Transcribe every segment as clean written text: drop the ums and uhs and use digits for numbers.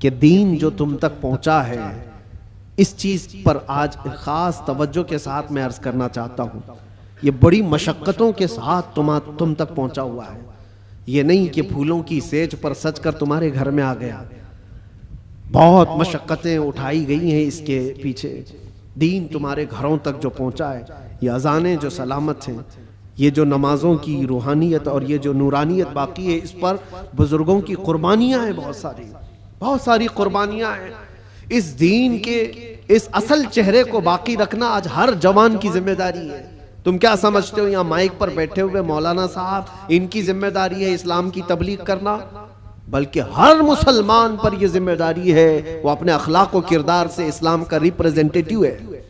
कि दीन जो तुम तक पहुंचा है, इस चीज पर आज खास तवज्जो के साथ मैं अर्ज करना चाहता हूं। ये बड़ी मशक्कतों के साथ तुम तक पहुंचा हुआ है। ये नहीं कि फूलों की सेज पर सज कर तुम्हारे घर में आ गया। बहुत मशक्कतें उठाई गई हैं इसके पीछे। दीन तुम्हारे घरों तक जो पहुंचा है, ये अजानें जो सलामत हैं, ये जो नमाजों की रूहानियत और ये जो नूरानियत बाकी है, इस पर बुजुर्गों की कुर्बानियां हैं, बहुत सारी कुर्बानियां हैं। इस दीन के इस असल चेहरे को बाकी रखना आज हर जवान की जिम्मेदारी है। तुम क्या समझते हो यहाँ माइक पर बैठे हुए मौलाना साहब, इनकी जिम्मेदारी है इस्लाम की तबलीग करना? बल्कि हर मुसलमान पर यह जिम्मेदारी है, वो अपने अखलाक और किरदार से इस्लाम का रिप्रेजेंटेटिव है।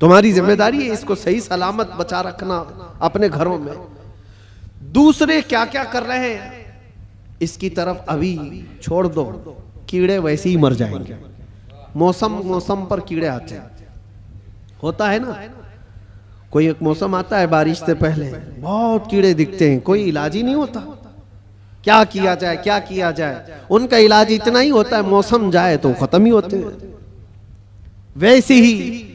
तुम्हारी जिम्मेदारी है इसको सही सलामत बचा रखना अपने घरों में। दूसरे क्या क्या कर रहे हैं इसकी तरफ अभी छोड़ दो, कीड़े वैसे ही मर जाएंगे। मौसम पर कीड़े आते हैं, होता है ना। कोई एक मौसम आता है बारिश से पहले, बहुत कीड़े दिखते हैं, कोई इलाज ही नहीं होता। क्या किया जाए, क्या किया जाए? उनका इलाज इतना ही होता है, मौसम जाए तो खत्म ही होते हैं। वैसे ही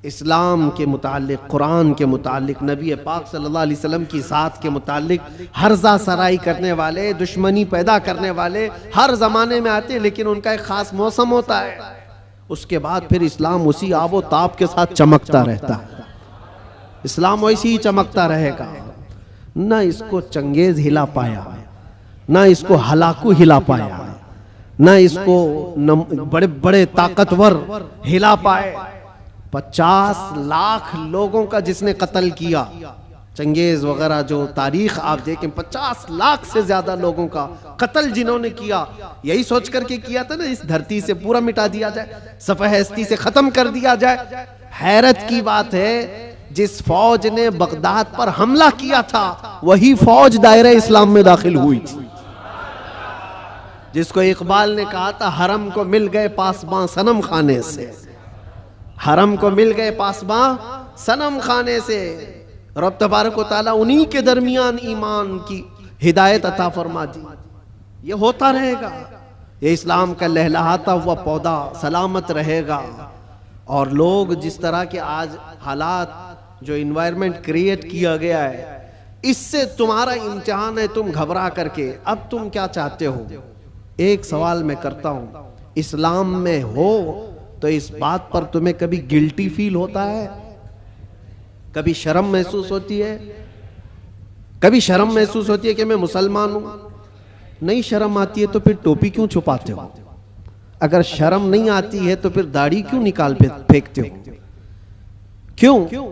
इस्लाम के मुतालिक, कुरान के मुतालिक, नबी पाक सल्लल्लाहु अलैहि वसल्लम की ज़ात के मुतालिक हर्जा सराई करने वाले, दुश्मनी पैदा करने वाले हर जमाने में आते हैं, लेकिन उनका एक खास मौसम होता है। उसके बाद फिर इस्लाम उसी आबो ताप के साथ चमकता रहता है। इस्लाम वैसे ही चमकता रहेगा। ना इसको चंगेज हिला पाया, ना इसको हलाकू हिला पाया, ना इसको बड़े बड़े ताकतवर हिला पाए। 50 लाख लोगों का जिसने कत्ल किया, चंगेज वगैरह जो तारीख आप देखें, 50 लाख से ज्यादा लोगों का कत्ल जिन्होंने किया, यही सोच करके किया था ना इस धरती से पूरा मिटा दिया जाए, सफ़हस्ती से खत्म कर दिया जाए। हैरत की बात है, जिस फौज ने बगदाद पर हमला किया था वही फौज दायरे इस्लाम में दाखिल हुई थी। जिसको इकबाल ने कहा था, हरम को मिल गए पासबां सनम खाने से, हरम को मिल गए पासबां सनम खाने से। रब तबारक व तआला उन्हीं के दरमियान ईमान की हिदायत अता फरमा दी। ये होता रहेगा, ये इस्लाम का लहलहाता हुआ पौधा सलामत रहेगा। और लोग जिस तरह के आज हालात, जो इन्वायरमेंट क्रिएट किया गया है, इससे तुम्हारा इम्तिहान है, तुम घबरा करके अब तुम क्या चाहते हो? एक सवाल मैं करता हूं, इस्लाम में हो तो इस बात पर तुम्हें कभी गिल्टी फील होता है? कभी शर्म महसूस होती है? कभी शर्म महसूस होती है कि मैं मुसलमान हूं? नहीं शर्म आती है तो फिर टोपी क्यों छुपाते हो? अगर शर्म नहीं आती है तो फिर दाढ़ी क्यों निकाल फेंकते हो? क्यों?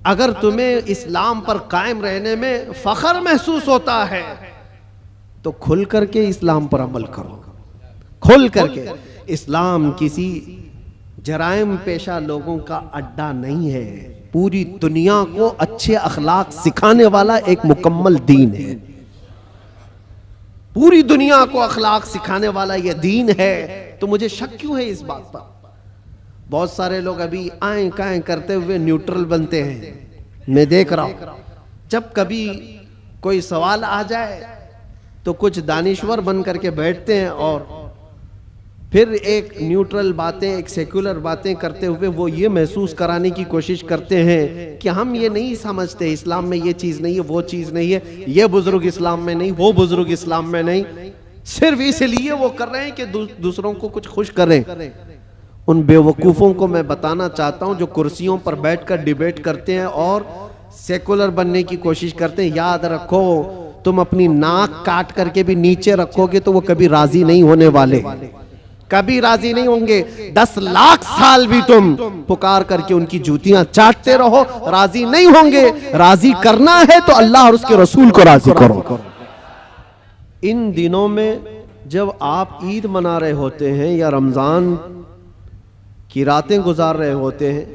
अगर तुम्हें इस्लाम पर कायम रहने में फख्र महसूस होता है तो खुल करके इस्लाम पर अमल करो, खुल करके। इस्लाम किसी जराइम पेशा लोगों का अड्डा नहीं है, पूरी दुनिया को अच्छे अखलाक सिखाने वाला एक मुकम्मल दीन है। पूरी दुनिया को अखलाक सिखाने वाला यह दीन है। तो मुझे शक क्यों है इस बात पर? बहुत सारे लोग अभी आए काएं करते हुए न्यूट्रल बनते हैं। मैं देख रहा हूं, जब कभी कोई सवाल आ जाए तो कुछ दानिश्वर बन करके बैठते हैं और फिर एक न्यूट्रल बातें, एक सेक्युलर बातें करते हुए वो ये महसूस कराने की कोशिश करते हैं कि हम ये नहीं समझते, इस्लाम में ये चीज़ नहीं है, वो चीज़ नहीं है, ये बुजुर्ग इस्लाम में नहीं, वो बुजुर्ग इस्लाम में नहीं। सिर्फ इसलिए वो कर रहे हैं कि दूसरों को कुछ खुश करें। उन बेवकूफ़ों को मैं बताना चाहता हूं जो कुर्सियों पर बैठकर डिबेट करते हैं और सेकुलर बनने की कोशिश करते हैं। याद रखो, तुम अपनी नाक काट करके भी नीचे रखोगे तो वो कभी राजी नहीं होने वाले, कभी राजी नहीं होंगे। 10 लाख साल भी तुम पुकार करके उनकी जूतियां चाटते रहो, राजी नहीं होंगे। राजी करना है तो अल्लाह और उसके रसूल को राजी करो। इन दिनों में जब आप ईद मना रहे होते हैं या रमजान की रातें गुजार रहे होते हैं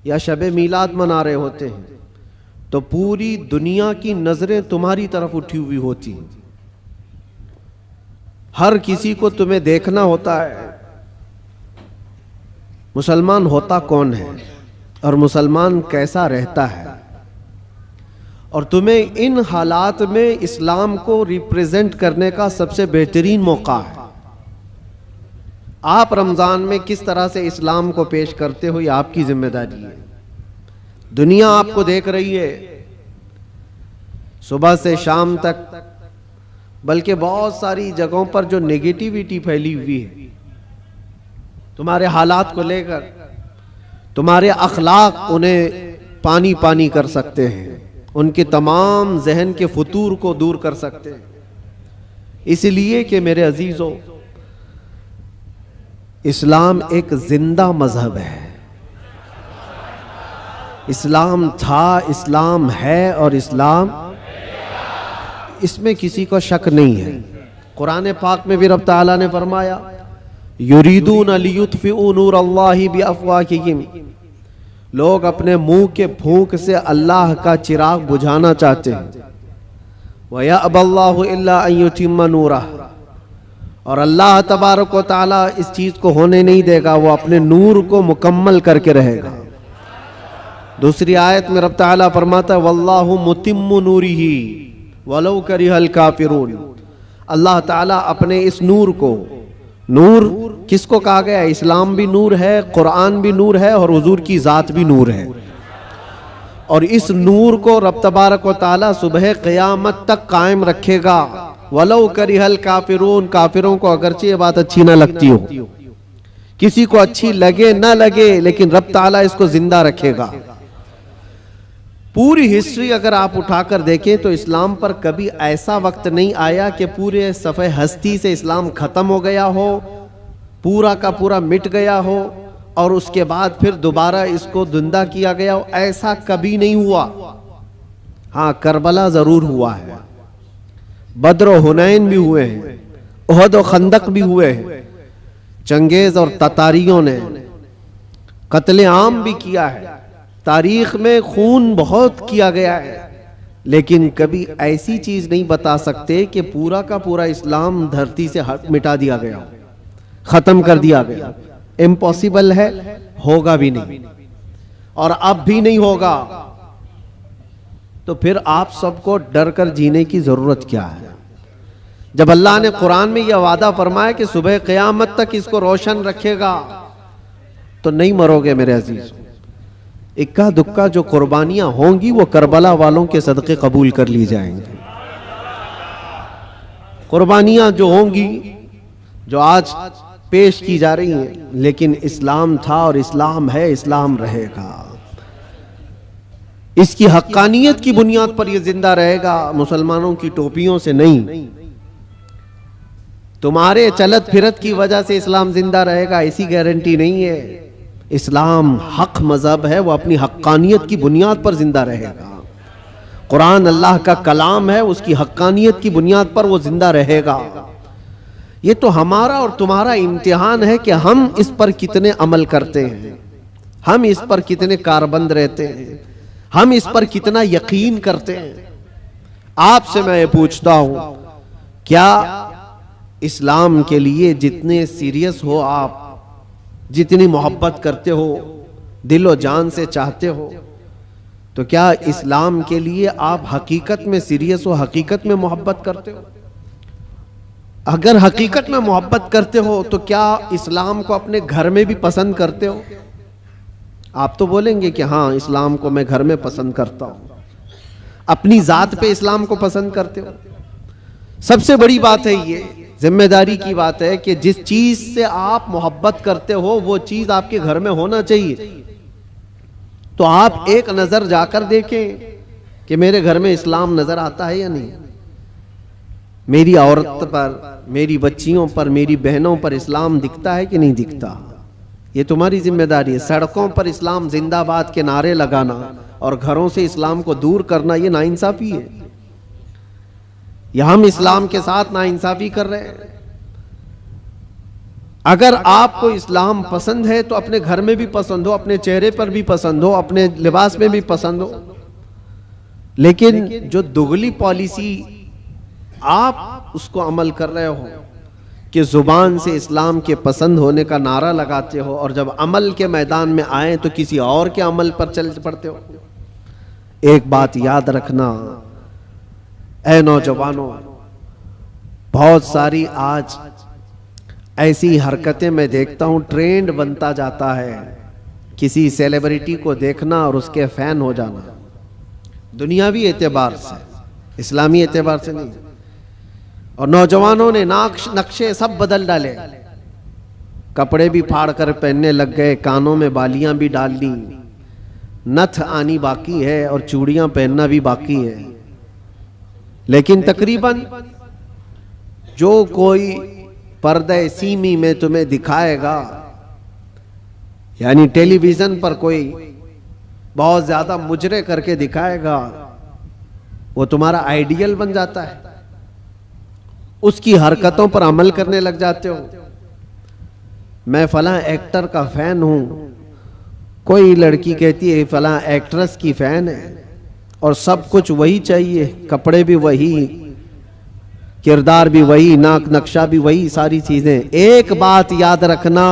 या शबे मीलाद मना रहे होते हैं, तो पूरी दुनिया की नजरें तुम्हारी तरफ उठी हुई होती हैं। हर किसी को तुम्हें देखना होता है मुसलमान होता कौन है और मुसलमान कैसा रहता है। और तुम्हें इन हालात में इस्लाम को रिप्रेजेंट करने का सबसे बेहतरीन मौका है। आप रमजान में किस तरह से इस्लाम को पेश करते हो, ये आपकी जिम्मेदारी है। दुनिया आपको देख रही है सुबह से शाम तक, बल्कि बहुत सारी जगहों पर जो नेगेटिविटी फैली हुई है तुम्हारे हालात को लेकर, तुम्हारे अखलाक उन्हें पानी पानी कर सकते हैं, उनके तमाम जहन के फतूर को दूर कर सकते हैं। इसलिए कि मेरे अजीजों, इस्लाम एक जिंदा मजहब है। इस्लाम था, इस्लाम है और इस्लाम, इसमें किसी को शक नहीं है। कुरान पाक में भी रब ताला ने फरमाया, युरीदून लियुत्फिउ नूर अल्लाहि बिअफ़वाहिहिम, लोग अपने मुंह के फूंक से अल्लाह का चिराग बुझाना चाहते हैं। वयअबल्लाहु इल्ला अन युतिम्मा नूरह, और अल्लाह तबारक व तआला इस चीज को होने नहीं देगा, वो अपने नूर को मुकम्मल करके रहेगा। दूसरी आयत में रब ताला फरमाता है, वल्लाहु मुतिम्मु नूरिही वलौ करिहल काफिरून, अल्लाह ताला अपने इस नूर को, नूर किसको कहा गया है? इस्लाम भी नूर है, कुरान भी नूर है और हुजूर की ज़ात भी नूर है। और इस नूर को रब तबारक व तआला सुबह क़यामत तक कायम रखेगा। वलौ करिहल काफिरून, काफिरों को अगरचे ये बात अच्छी ना लगती हो, किसी को अच्छी लगे ना लगे, लेकिन रब ताला इसको जिंदा रखेगा। पूरी हिस्ट्री अगर आप उठाकर देखें तो इस्लाम पर कभी ऐसा वक्त नहीं आया कि पूरे सफ़े हस्ती से इस्लाम ख़त्म हो गया हो, पूरा का पूरा मिट गया हो और उसके बाद फिर दोबारा इसको जिंदा किया गया हो। ऐसा कभी नहीं हुआ। हाँ, करबला ज़रूर हुआ है, बद्र और हुनैन भी हुए हैं, उहद और खंदक भी हुए हैं, चंगेज और ततारियों ने कत्ले आम भी किया है, तारीख में खून बहुत किया गया है, लेकिन कभी ऐसी चीज नहीं बता सकते कि पूरा का पूरा इस्लाम धरती से मिटा दिया गया, खत्म कर दिया गया। इम्पॉसिबल है, होगा भी नहीं और अब भी नहीं होगा। तो फिर आप सबको डर कर जीने की जरूरत क्या है? जब अल्लाह ने कुरान में यह वादा फरमाया कि सुबह क़यामत तक इसको रोशन रखेगा, तो नहीं मरोगे मेरे अजीज। इक्का दुक्का जो कुर्बानियां होंगी वो करबला वालों के सदक़े कबूल कर ली जाएंगे। कुर्बानियां जो होंगी, जो आज पेश की जा रही हैं, लेकिन इस्लाम था और इस्लाम है, इस्लाम रहेगा। इसकी हक्कानियत की बुनियाद पर यह जिंदा रहेगा, मुसलमानों की टोपियों से नहीं। तुम्हारे चलत फिरत की वजह से इस्लाम जिंदा रहेगा ऐसी गारंटी नहीं है। इस्लाम हक मजहब है, वो अपनी हक्कानियत की बुनियाद पर जिंदा रहेगा। कुरान अल्लाह का कलाम है, उसकी हक्कानियत की बुनियाद पर वो जिंदा रहेगा। ये तो हमारा और तुम्हारा इम्तिहान है कि हम इस पर कितने अमल करते हैं, हम इस पर कितने कारबंद रहते हैं, हम इस पर कितना यकीन करते हैं। आपसे मैं ये पूछता हूं, क्या इस्लाम के लिए जितने सीरियस हो आप, जितनी मोहब्बत करते हो, दिलो जान से चाहते हो, तो क्या इस्लाम के लिए आप हकीकत में सीरियस हो, हकीकत में मोहब्बत करते हो? अगर हकीकत में मोहब्बत करते हो तो क्या इस्लाम को अपने घर में भी पसंद करते हो? आप तो बोलेंगे कि हाँ, इस्लाम को मैं घर में पसंद करता हूं। अपनी जात पे इस्लाम को पसंद करते हो? सबसे बड़ी बात है, ये जिम्मेदारी की बात है कि जिस चीज से आप मोहब्बत करते हो वो चीज आपके घर में होना चाहिए। तो आप एक नजर जाकर देखें कि मेरे घर में इस्लाम नजर आता है या नहीं। मेरी औरत पर, मेरी बच्चियों पर, मेरी बहनों पर इस्लाम दिखता है कि नहीं दिखता? ये तुम्हारी जिम्मेदारी है। सड़कों पर इस्लाम जिंदाबाद के नारे लगाना और घरों से इस्लाम को दूर करना, ये नाइंसाफी है। या हम इस्लाम के साथ नाइंसाफी कर रहे हैं। अगर आपको इस्लाम पसंद है तो अपने घर में भी पसंद हो, अपने चेहरे पर भी पसंद हो, अपने लिबास में भी पसंद हो। लेकिन जो दुगली पॉलिसी आप उसको अमल कर रहे हो कि जुबान से इस्लाम के पसंद होने का नारा लगाते हो और जब अमल के मैदान में आए तो किसी और के अमल पर चल पड़ते हो। एक बात याद रखना ऐ नौजवानों, बहुत सारी आज ऐसी हरकतें मैं देखता हूं, ट्रेंड बनता जाता है, किसी सेलिब्रिटी को देखना और उसके फैन हो जाना, दुनियावी एतबार से, इस्लामी एतबार से नहीं। और नौजवानों ने नक्शे सब बदल डाले, कपड़े भी फाड़ कर पहनने लग गए, कानों में बालियां भी डाल ली, नथ आनी बाकी है और चूड़ियां पहनना भी बाकी है। लेकिन तकरीबन जो कोई पर्दे सीमी में तुम्हें दिखाएगा, यानी टेलीविजन पर कोई बहुत ज्यादा मुजरे करके दिखाएगा, वो तुम्हारा आइडियल बन जाता है, उसकी हरकतों पर अमल करने लग जाते हो। मैं फलां एक्टर का फैन हूं, कोई लड़की कहती है फलां एक्ट्रेस की फैन है, और सब कुछ वही चाहिए, कपड़े भी वही, किरदार भी वही, नाक नक्शा भी वही, सारी चीजें। एक बात याद रखना,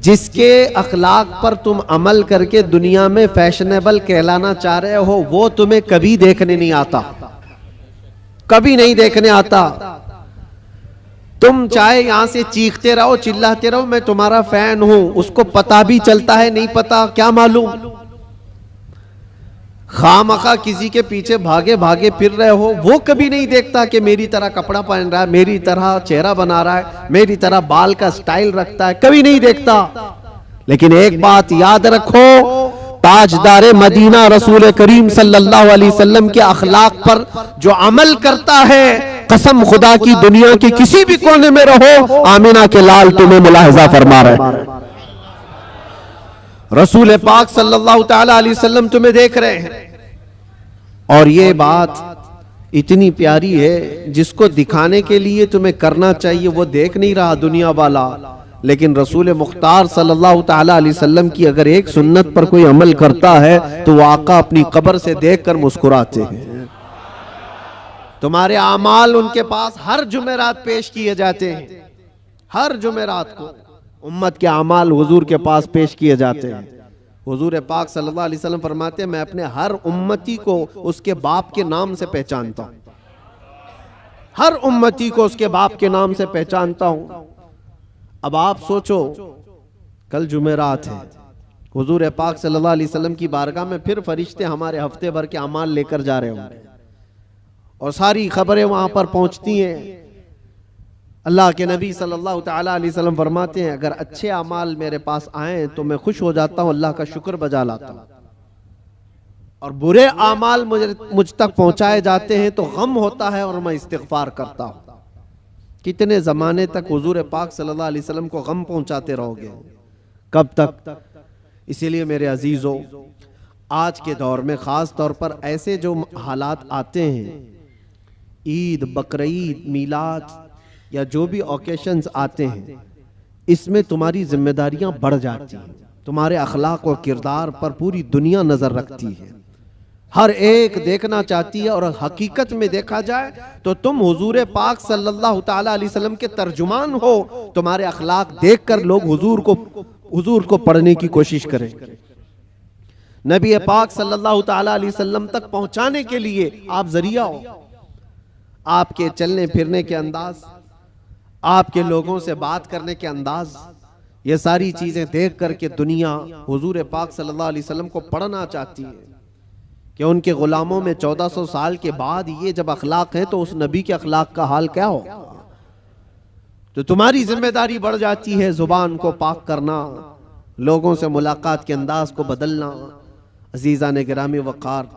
जिसके अखलाक पर तुम अमल करके दुनिया में फैशनेबल कहलाना चाह रहे हो, वो तुम्हें कभी देखने नहीं आता, कभी नहीं देखने आता। तुम चाहे यहां से चीखते रहो, चिल्लाते रहो, मैं तुम्हारा फैन हूं, उसको पता भी चलता है नहीं पता क्या मालूम। खामखा किसी के पीछे भागे भागे फिर रहे हो, वो कभी नहीं देखता कि मेरी तरह कपड़ा पहन रहा है, मेरी तरह चेहरा बना रहा है, मेरी तरह बाल का स्टाइल रखता है, कभी नहीं देखता। लेकिन एक बात याद रखो, ताजदारे मदीना रसूल करीम सल्लल्लाहु अलैहि वसल्लम के अखलाक पर जो अमल करता है, कसम खुदा की दुनिया के किसी भी कोने में रहो, आमिना के लाल तुम्हें मुलाहिजा फरमा रहे, रसूल पाक सल्लल्लाहु ताला अलैहि वसल्लम तुम्हें देख रहे हैं। और ये बात इतनी प्यारी है, जिसको दिखाने के लिए तुम्हें करना चाहिए वो देख नहीं रहा दुनिया वाला, लेकिन रसूल मुख्तार सल्लल्लाहु ताला अलैहि वसल्लम की अगर एक सुन्नत पर कोई अमल करता है तो वो आका अपनी कब्र से देखकर मुस्कुराते हैं। तुम्हारे आमाल उनके पास हर जुमेरात पेश किए जाते हैं, हर जुमेरात को उम्मत के आमाल हुजूर के पास पेश किए जाते हैं। हुजूर पाक सल्लल्लाहु अलैहि वसल्लम फरमाते हैं, मैं अपने हर उम्मती को उसके बाप के नाम से पहचानता हूं, हर उम्मती को उसके बाप के नाम से पहचानता हूं। अब आप सोचो, कल जुमेरात है, हुजूर पाक सल्लल्लाहु अलैहि वसल्लम की बारगाह में फिर फरिश्ते हमारे हफ्ते भर के अमाल लेकर जा रहे होंगे, और सारी खबरें वहां पर पहुंचती हैं। अल्लाह के नबी सल्लल्लाहु ताला अलैहि वसल्लम फरमाते हैं, अगर अच्छे अमाल मेरे पास आए तो मैं खुश हो जाता हूं, अल्लाह का शुक्र बजा लाता हूं, और बुरे अमाल मुझ तक पहुंचाए जाते हैं तो गम होता है और मैं इस्तिग़फ़ार करता हूं। कितने जमाने तक हुजूर पाक सल्लल्लाहु अलैहि वसल्लम को गम पहुंचाते रहोगे, कब तक? इसीलिए मेरे अजीजों, आज के दौर में खास तौर पर ऐसे जो हालात आते हैं, ईद, बकरीद, मीलाद या जो भी ओकेशंस आते हैं, इसमें तुम्हारी जिम्मेदारियां बढ़ जाती हैं, तुम्हारे अखलाक और किरदार पर पूरी दुनिया नजर रखती है, हर एक देखना चाहती है। और हकीकत में देखा जाए तो तुम हुजूर पाक सल्लल्लाहु ताला अलैहि वसल्लम के तर्जुमान हो, तुम्हारे अखलाक देखकर लोग हुजूर को पढ़ने की कोशिश करें। नबी पाक सल्लल्लाहु ताला अलैहि वसल्लम तक पहुंचाने के लिए आप जरिया हो, आपके चलने फिरने के अंदाज, आपके लोगों से बात करने के अंदाज, ये सारी चीजें देख करके दुनिया हुजूर पाक सल्लल्लाहु अलैहि वसल्लम को पढ़ना चाहती है कि उनके गुलामों में 1400 साल के बाद ये जब अखलाक है तो उस नबी के अखलाक का हाल क्या हो। तो तुम्हारी जिम्मेदारी बढ़ जाती है जुबान को पाक करना, लोगों से मुलाकात के अंदाज को बदलना। अजीज़ान गिरामी वक़ार,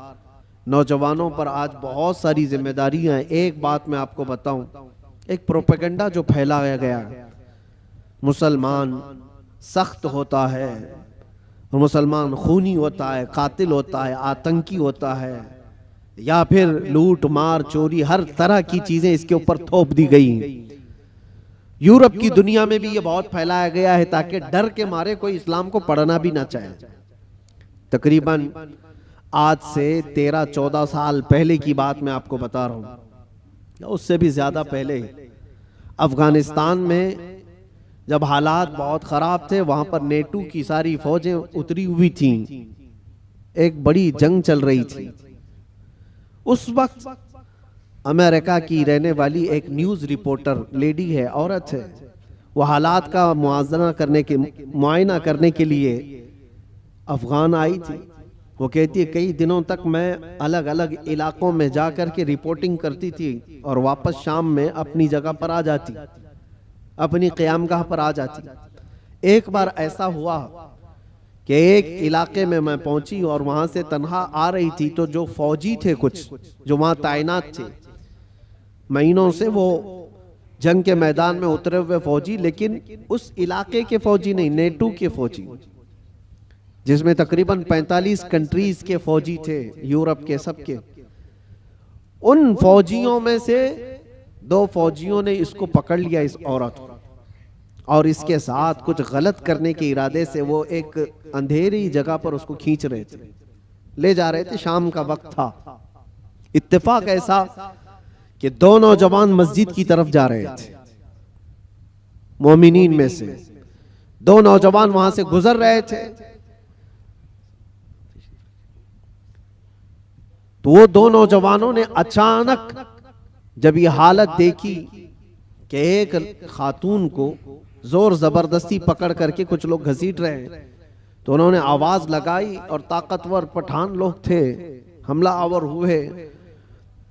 नौजवानों पर आज बहुत सारी जिम्मेदारियां हैं। एक बात मैं आपको बताऊं, एक प्रोपेगेंडा जो फैलाया गया, मुसलमान सख्त होता है, मुसलमान खूनी होता है, कातिल होता है, आतंकी होता है, या फिर लूट मार चोरी, हर तरह की चीजें इसके ऊपर थोप दी गई। यूरोप की दुनिया में भी ये बहुत फैलाया गया है ताकि डर के मारे कोई इस्लाम को पढ़ना भी ना चाहे। तकरीबन आज से 13-14 साल पहले की बात मैं आपको बता रहा हूं, उससे भी ज्यादा पहले अफगानिस्तान में जब हालात बहुत खराब थे, वहां पर नेटो की सारी फौजें उतरी हुई थीं, एक बड़ी जंग चल रही थी। उस वक्त अमेरिका की रहने वाली एक न्यूज़ रिपोर्टर लेडी है, औरत है। वो हालात का मुआयना करने के लिए अफगान आई थी। वो कहती है कई दिनों तक मैं अलग अलग इलाकों में जाकर के रिपोर्टिंग करती थी और वापस शाम में अपनी जगह पर आ जाती, अपनी क़यामगाह पर आ जाती। एक बार ऐसा हुआ कि एक इलाके में मैं पहुंची और वहां से तन्हा आ रही थी, तो जो फौजी थे कुछ जो वहां तैनात थे, महीनों से वो जंग के मैदान में उतरे हुए फौजी, लेकिन उस इलाके के फौजी नहीं, नेटो के फौजी, जिसमें तकरीबन 45 कंट्रीज के फौजी थे, यूरोप के सबके। उन फौजियों में से 2 फौजियों ने इसको पकड़ लिया, इस औरत को, और इसके साथ कुछ गलत करने के इरादे से वो एक अंधेरी जगह पर उसको खींच रहे थे, ले जा रहे थे। शाम का वक्त था। इत्तेफाक ऐसा कि 2 नौजवान मस्जिद की तरफ जा रहे थे। मोमिनीन में से 2 नौजवान वहां से गुजर रहे थे। तो वो 2 नौजवानों ने अचानक जब ये हालत देखी कि एक खातून को जोर जबरदस्ती पकड़ करके कुछ लोग घसीट रहे हैं, तो उन्होंने आवाज लगाई और ताकतवर पठान लोग थे, हमला आवर हुए।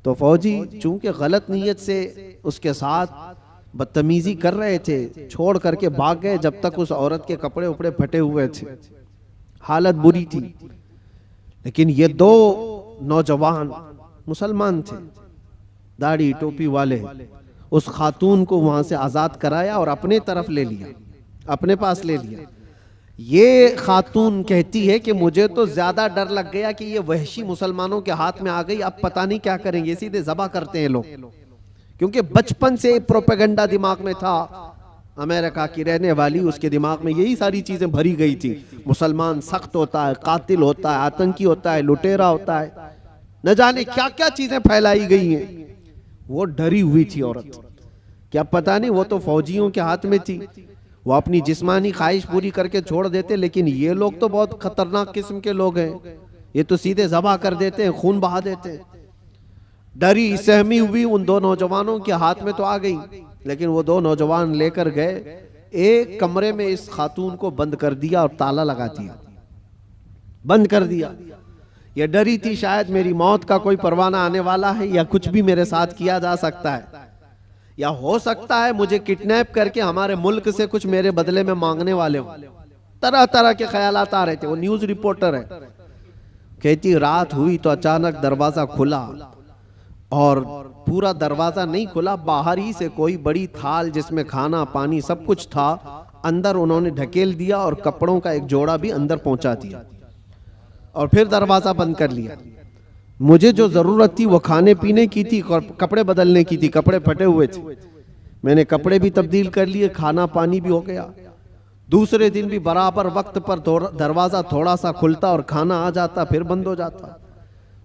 तो फौजी चूंकि गलत नीयत से उसके साथ बदतमीजी कर रहे थे, छोड़ करके भाग गए जब तक उस औरत के कपड़े उपड़े फटे हुए थे, हालत बुरी थी। लेकिन ये 2 नौजवान मुसलमान थे, दाढ़ी टोपी वाले, उस खातून को वहां से आजाद कराया और अपने तरफ ले लिया, अपने पास ले लिया। ये खातून कहती है कि मुझे तो ज्यादा डर लग गया कि ये वहशी मुसलमानों के हाथ में आ गई, अब पता नहीं क्या करेंगे, सीधे ज़बह करते हैं लोग, क्योंकि बचपन से प्रोपेगेंडा दिमाग में था। अमेरिका की रहने वाली, उसके दिमाग में यही सारी चीजें भरी गई थी, मुसलमान सख्त होता है, कातिल होता है, आतंकी होता है, लुटेरा होता है, न जाने क्या क्या चीजें फैलाई गई हैं। वो डरी हुई थी औरत, क्या पता नहीं, वो तो फौजियों के हाथ में थी, वो अपनी जिस्मानी ख्वाहिश पूरी करके छोड़ देते, लेकिन ये लोग तो बहुत खतरनाक किस्म के लोग हैं, ये तो सीधे ज़बह कर देते हैं, खून बहा देते हैं। डरी सहमी हुई उन 2 नौजवानों के हाथ में तो आ गई, लेकिन वो 2 नौजवान लेकर गए, एक कमरे में इस खातून को बंद कर दिया और ताला लगा दिया, बंद कर दिया। ये डरी थी शायद मेरी मौत का कोई परवाना आने वाला है, या कुछ भी मेरे साथ किया जा सकता है, या हो सकता है मुझे किडनैप करके हमारे मुल्क से कुछ मेरे बदले में मांगने वाले हो। तरह तरह के ख्यालात आ रहे थे। वो न्यूज रिपोर्टर है, कहती रात हुई तो अचानक दरवाजा खुला, और पूरा दरवाजा नहीं खुला, बाहर ही से कोई बड़ी थाल जिसमें खाना पानी सब कुछ था, अंदर उन्होंने ढकेल दिया और कपड़ों का एक जोड़ा भी अंदर पहुंचा दिया, और फिर दरवाजा बंद कर लिया। मुझे जो जरूरत थी वो खाने पीने की थी, कपड़े बदलने की थी, कपड़े फटे हुए थे, मैंने कपड़े भी तब्दील कर लिए, खाना पानी भी हो गया। दूसरे दिन भी बराबर वक्त पर दरवाजा थोड़ा सा खुलता और खाना आ जाता, फिर बंद हो जाता,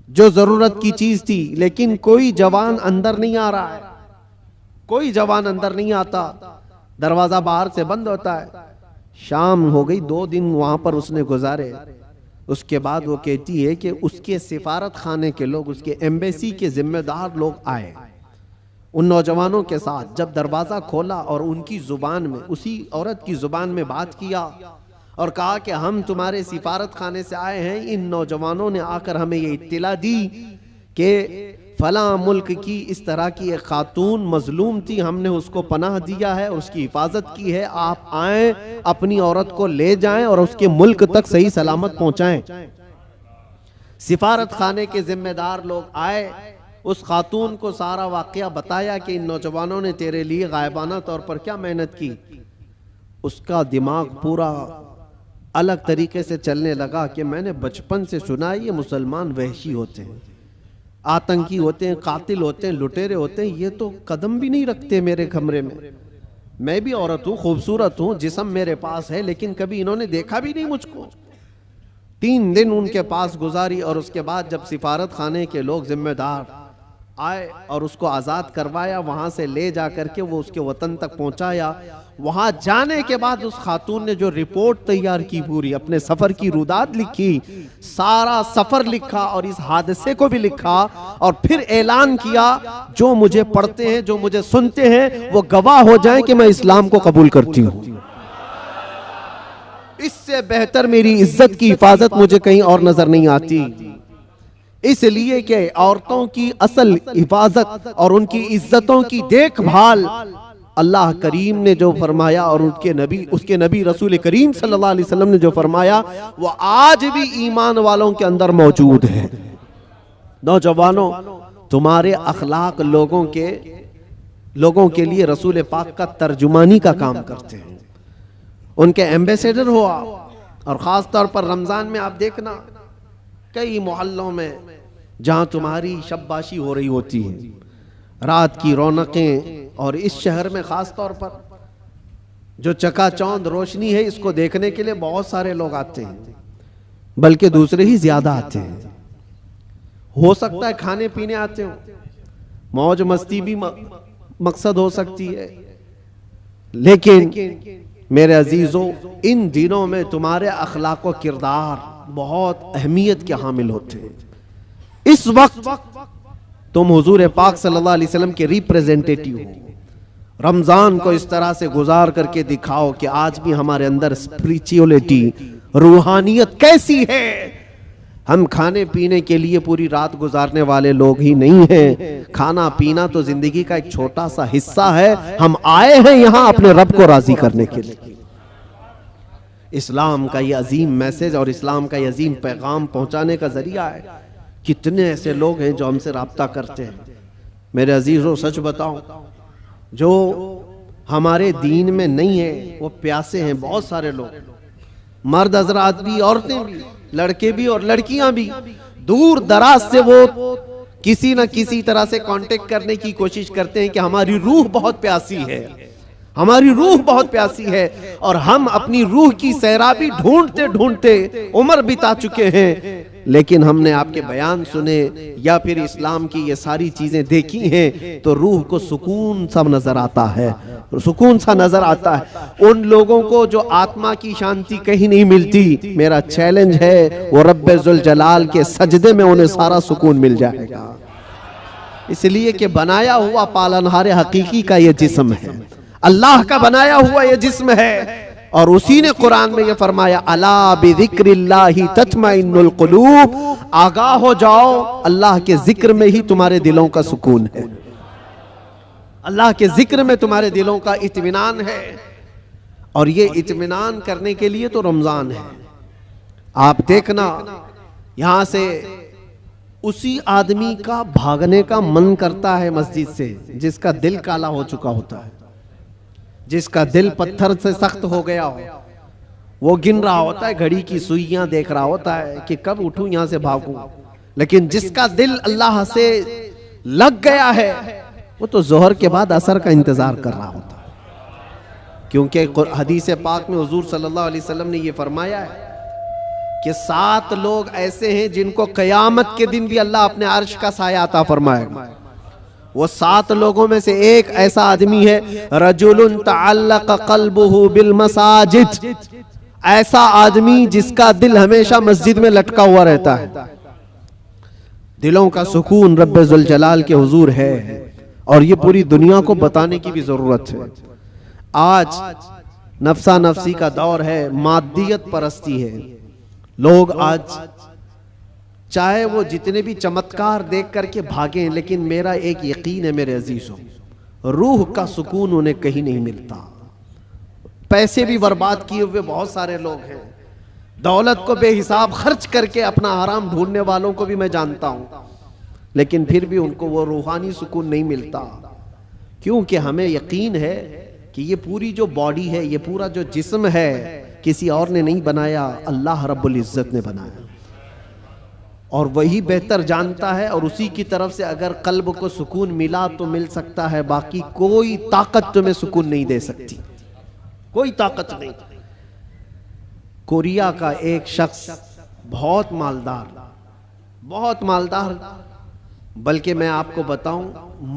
जो जरूरत की चीज थी। लेकिन कोई जवान अंदर नहीं आ रहा है, कोई जवान अंदर नहीं आता, दरवाजा बाहर से बंद होता है। शाम हो गई, 2 दिन वहां पर उसने गुजारे। उसके बाद वो कहती है कि उसके सिफारत खाने के लोग, उसके एम्बेसी के जिम्मेदार लोग आए उन नौजवानों के साथ। जब दरवाजा खोला और उनकी जुबान में, उसी औरत की जुबान में बात किया और कहा कि हम तुम्हारे सिफारत खाने से आए हैं, इन नौजवानों ने आकर हमें ये इत्तिला दी कि फला मुल्क की इस तरह की एक खातून मजलूम थी, हमने उसको पनाह दिया है, उसकी हिफाजत की है, आप आए, अपनी औरत को ले जाएं और उसके मुल्क तक सही सलामत पहुंचाएं। सिफारत खाने के जिम्मेदार लोग आए, उस खातून को सारा वाकया बताया कि इन नौजवानों ने तेरे लिए गायबाना तौर पर क्या मेहनत की। उसका दिमाग पूरा अलग तरीके से चलने लगा कि मैंने बचपन से सुना है ये मुसलमान वहशी होते हैं, आतंकी होते हैं, कातिल होते हैं, लुटेरे होते हैं, ये तो कदम भी नहीं रखते मेरे कमरे में। मैं भी औरत हूँ, खूबसूरत हूँ, जिस्म मेरे पास है, लेकिन कभी इन्होंने देखा भी नहीं मुझको। 3 दिन उनके पास गुजारी और उसके बाद जब सिफारत खाने के लोग जिम्मेदार आए और उसको आज़ाद करवाया, वहां से ले जा करके वो उसके वतन तक पहुंचाया। वहां जाने के बाद उस खातून ने जो रिपोर्ट तैयार की, पूरी अपने सफर की रुदात लिखी, सारा सफर लिखा और इस हादसे को भी लिखा, और फिर ऐलान किया जो मुझे पढ़ते हैं, जो मुझे सुनते हैं, वो गवाह हो जाएं कि मैं इस्लाम को कबूल करती हूं। इससे बेहतर मेरी इज्जत की हिफाजत मुझे कहीं और नजर नहीं आती। इसलिए कि औरतों की असल हिफाजत और उनकी इज्जतों की देखभाल अल्लाह करीम ने जो फरमाया और उसके नबी रसूल करीम सल्लल्लाहु अलैहि वसल्लम ने जो फरमाया, वो आज भी ईमान वालों के अंदर मौजूद है। नौजवानों, तुम्हारे अखलाक लोगों के लिए रसूल पाक का तर्जुमानी का काम करते हैं, उनके एम्बेसडर हो आप। और खास तौर पर रमजान में आप देखना, कई मोहल्लों में जहां तुम्हारी शब्बाशी हो रही होती है, रात की रौनकें, और इस शहर में खास तौर पर जो चकाचौंध रोशनी है, इसको देखने के लिए बहुत सारे लोग आते हैं, बल्कि दूसरे ही ज्यादा आते हैं। हो सकता है खाने पीने आते हो, मौज मस्ती भी मकसद हो सकती है, लेकिन मेरे अजीजों, इन दिनों में तुम्हारे अखलाक व किरदार बहुत अहमियत के हामिल होते हैं। इस वक्त तुम हुजूर पाक सल्लल्लाहु अलैहि वसल्लम के रिप्रेजेंटेटिव हो। रमजान को इस तरह से गुजार करके दिखाओ कि आज भी हमारे अंदर स्पिरिचुअलिटी, रूहानियत कैसी है। हम खाने पीने के लिए पूरी रात गुजारने वाले लोग ही नहीं हैं। खाना पीना तो जिंदगी का एक छोटा सा हिस्सा है। हम आए हैं यहां अपने रब को राजी करने के लिए। इस्लाम का ये अजीम मैसेज और इस्लाम का ये अजीम पैगाम पहुंचाने का जरिया है। कितने ऐसे लोग हैं जो हमसे राब्ता करते हैं। मेरे अजीजों, सच बताऊं, जो हमारे दीन में नहीं है वो प्यासे हैं बहुत सारे लोग, मर्द हजरात भी, औरतें भी, लड़के भी और लड़कियां भी। दूर दराज से वो किसी न किसी तरह से कांटेक्ट करने की कोशिश करते हैं कि हमारी रूह बहुत प्यासी है, हमारी रूह बहुत प्यासी है। और हम अपनी रूह की सैराबी ढूंढते ढूंढते उम्र बिता चुके हैं, लेकिन हमने आपके बयान सुने या फिर इस्लाम की ये सारी चीजें देखी हैं तो रूह को सुकून सा नजर आता है, सुकून सा नजर आता है। उन लोगों को जो आत्मा की शांति कहीं नहीं मिलती, मेरा चैलेंज है वो रब्बे जुल जलाल के सजदे में उन्हें सारा सुकून मिल जाएगा। इसलिए कि बनाया हुआ पालनहार हकीकी का ये जिस्म है, अल्लाह का बनाया हुआ ये जिस्म है। और उसी ने कुरान में ये फरमाया, अला बिज़िक्रिल्लाहि तत्मइन्नुल कुलूब, आगाह हो जाओ, अल्लाह के जिक्र में ही तुम्हारे दिलों का सुकून है, अल्लाह के जिक्र में तुम्हारे दिलों का इत्मीनान है। और ये इत्मीनान करने के लिए तो रमजान है। आप देखना, यहां से उसी आदमी का भागने का मन करता है मस्जिद से जिसका दिल काला हो चुका होता है, जिसका दिल पत्थर से सख्त हो गया हो। वो गिन रहा होता है, घड़ी की सुइयां देख रहा होता है कि कब उठूं यहां से भागूं। लेकिन जिसका दिल अल्लाह से लग गया है, वो तो जोहर के बाद असर का इंतजार कर रहा होता है। क्योंकि हदीस पाक में हुजूर सल्लल्लाहु अलैहि वसल्लम ने ये फरमाया है कि 7 लोग ऐसे हैं जिनको कयामत के दिन भी अल्लाह अपने अर्श का साया अता फरमाएगा। वो 7 लोगों में से एक ऐसा आदमी है, रजुलुन तअल्लक़ क़ल्बुहु बिल मसाजिद, ऐसा आदमी जिसका दिल हमेशा मस्जिद में लटका हुआ रहता है। दिलों का सुकून रब्बे जुल जलाल के हुजूर है, और ये पूरी दुनिया को बताने की भी जरूरत है। आज नफ्सा नफ्सी का दौर है, मादियत परस्ती है। लोग आज चाहे वो जितने भी चमत्कार देख करके भागें, लेकिन मेरा एक यकीन है मेरे अजीजों, रूह का सुकून उन्हें कहीं नहीं मिलता। पैसे भी बर्बाद किए हुए बहुत सारे लोग हैं, दौलत को बेहिसाब खर्च करके अपना आराम ढूंढने वालों को भी मैं जानता हूं, लेकिन फिर भी उनको वो रूहानी सुकून नहीं मिलता। क्योंकि हमें यकीन है कि ये पूरी जो बॉडी है, ये पूरा जो जिस्म है, किसी और ने नहीं बनाया, अल्लाह रब्बुल इज्जत ने बनाया, और वही बेहतर जानता है। और उसी की तरफ से अगर कल्ब को सुकून मिला तो मिल सकता है, बाकी कोई ताकत तुम्हें सुकून नहीं दे सकती, कोई ताकत नहीं। कोरिया का एक शख्स बहुत मालदार बल्कि मैं आपको बताऊं,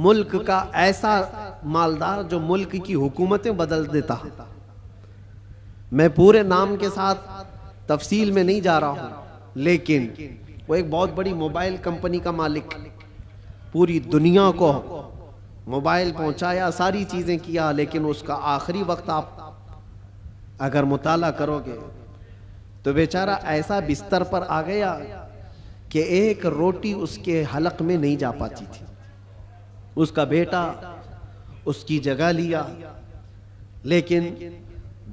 मुल्क का ऐसा मालदार जो मुल्क की हुकूमतें बदल देता। मैं पूरे नाम के साथ तफसील में नहीं जा रहा हूं, लेकिन वो एक बहुत बड़ी मोबाइल कंपनी का मालिक, पूरी दुनिया को मोबाइल पहुंचाया, सारी चीजें किया, लेकिन उसका आखिरी वक्त आप अगर मुताला करोगे तो बेचारा ऐसा बिस्तर पर आ गया कि एक रोटी उसके हलक में नहीं जा पाती थी। उसका बेटा उसकी जगह लिया, लेकिन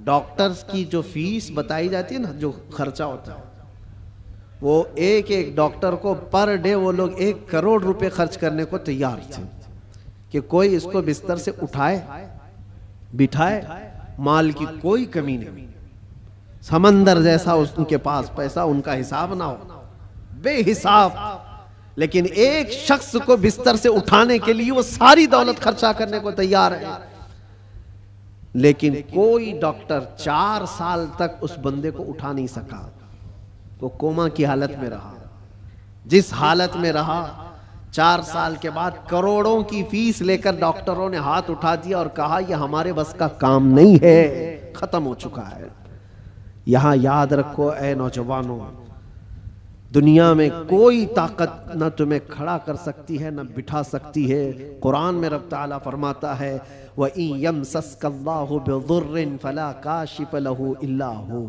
डॉक्टर्स की जो फीस बताई जाती है ना, जो खर्चा होता है, वो एक एक डॉक्टर को पर डे वो लोग 1 करोड़ रुपए खर्च करने को तैयार थे कि कोई इसको बिस्तर से उठाए बिठाए। माल की कोई कमी नहीं, समंदर जैसा उनके पास पैसा, उनका हिसाब ना हो, बेहिसाब। लेकिन एक शख्स को बिस्तर से उठाने के लिए वो सारी दौलत खर्चा करने को तैयार है। लेकिन कोई डॉक्टर 4 साल तक उस बंदे को उठा नहीं सका। वो कोमा की हालत में रहा। जिस हालत में रहा, 4 साल के बाद करोड़ों की फीस लेकर डॉक्टरों ने हाथ उठा दिया और कहा यह हमारे बस का काम नहीं है, खत्म हो चुका है। यहां याद रखो ऐ नौजवानों, दुनिया में कोई ताकत न तुम्हें खड़ा कर सकती है न बिठा सकती है। कुरान में रब ताला फरमाता है व इन यमसस्कल्लाहु बिदुर्रिन फला काशिफ लहू इल्ला हू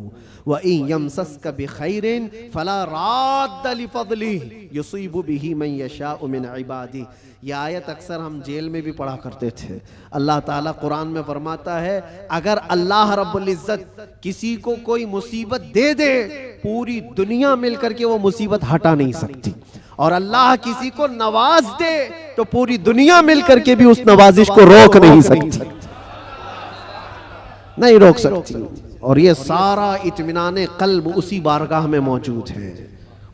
व इन यमसस्क बिखैरिन फला राद्द लिफज़लिही युसीबु बिही मन यशाउ मिन इबादिही। यह आयत अक्सर हम जेल में भी पढ़ा करते थे। अल्लाह ताला कुरान में फरमाता है अगर अल्लाह रब्बुल इज्जत किसी को कोई मुसीबत दे दे, पूरी दुनिया मिलकर के वो मुसीबत हटा नहीं सकती। और अल्लाह किसी को नवाज दे तो पूरी दुनिया मिलकर के भी उस नवाजिश को रोक नहीं सकती, नहीं रोक सकती। और ये सारा इत्मीनान कल्ब उसी बारगाह में मौजूद है,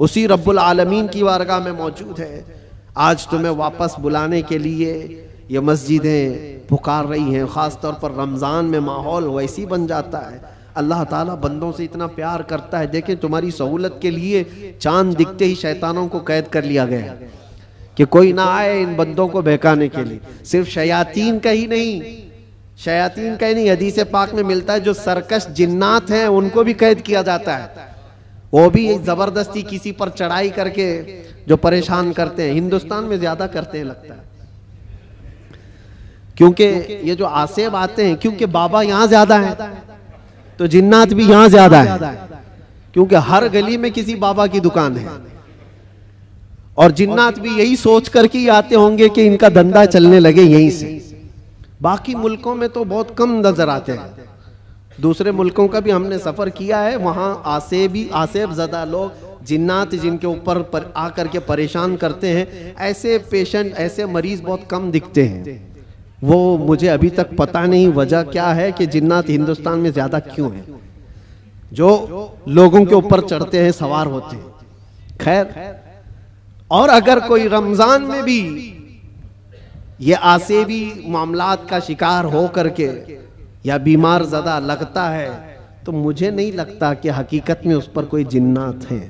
उसी रब्बुल आलमीन की बारगाह में मौजूद है। आज तुम्हें वापस बुलाने के लिए ये मस्जिदें पुकार रही हैं। ख़ास तौर पर रमज़ान में माहौल वैसी बन जाता है। अल्लाह ताला बंदों से इतना प्यार करता है। देखें, तुम्हारी सहूलत के लिए चांद दिखते ही शैतानों को कैद कर लिया गया कि कोई ना आए इन बंदों को बहकाने के लिए। सिर्फ शयातीन का ही नहीं, शयातीन का ही नहीं, हदीस पाक में मिलता है जो सरकश जिन्नात हैं उनको भी कैद किया जाता है। वो भी जबरदस्ती किसी पर चढ़ाई करके जो परेशान करते हैं। हिंदुस्तान में ज्यादा करते हैं लगता है, क्योंकि ये जो आसेब आते हैं, क्योंकि बाबा यहाँ ज्यादा है तो जिन्नात भी यहाँ ज्यादा है, क्योंकि हर गली में किसी बाबा की दुकान है। और जिन्नात भी यही सोच करके ही आते होंगे कि इनका धंधा चलने लगे यहीं से। बाकी मुल्कों में तो बहुत कम नजर आते हैं। दूसरे मुल्कों का भी हमने सफर किया है, वहां आसेब ज़दा लोग, जिन्नात जिनके ऊपर आकर के परेशान करते हैं, ऐसे पेशेंट, ऐसे मरीज बहुत कम दिखते हैं। वो मुझे अभी तक पता नहीं वजह क्या है कि जिन्नात हिंदुस्तान में ज्यादा क्यों है, जो लोगों के ऊपर चढ़ते हैं, सवार होते हैं। खैर, और अगर कोई रमजान में भी ये आसेबी मामलात का शिकार हो करके या बीमार ज़्यादा लगता है, तो मुझे नहीं लगता कि हकीकत में उस पर कोई जिन्नात है।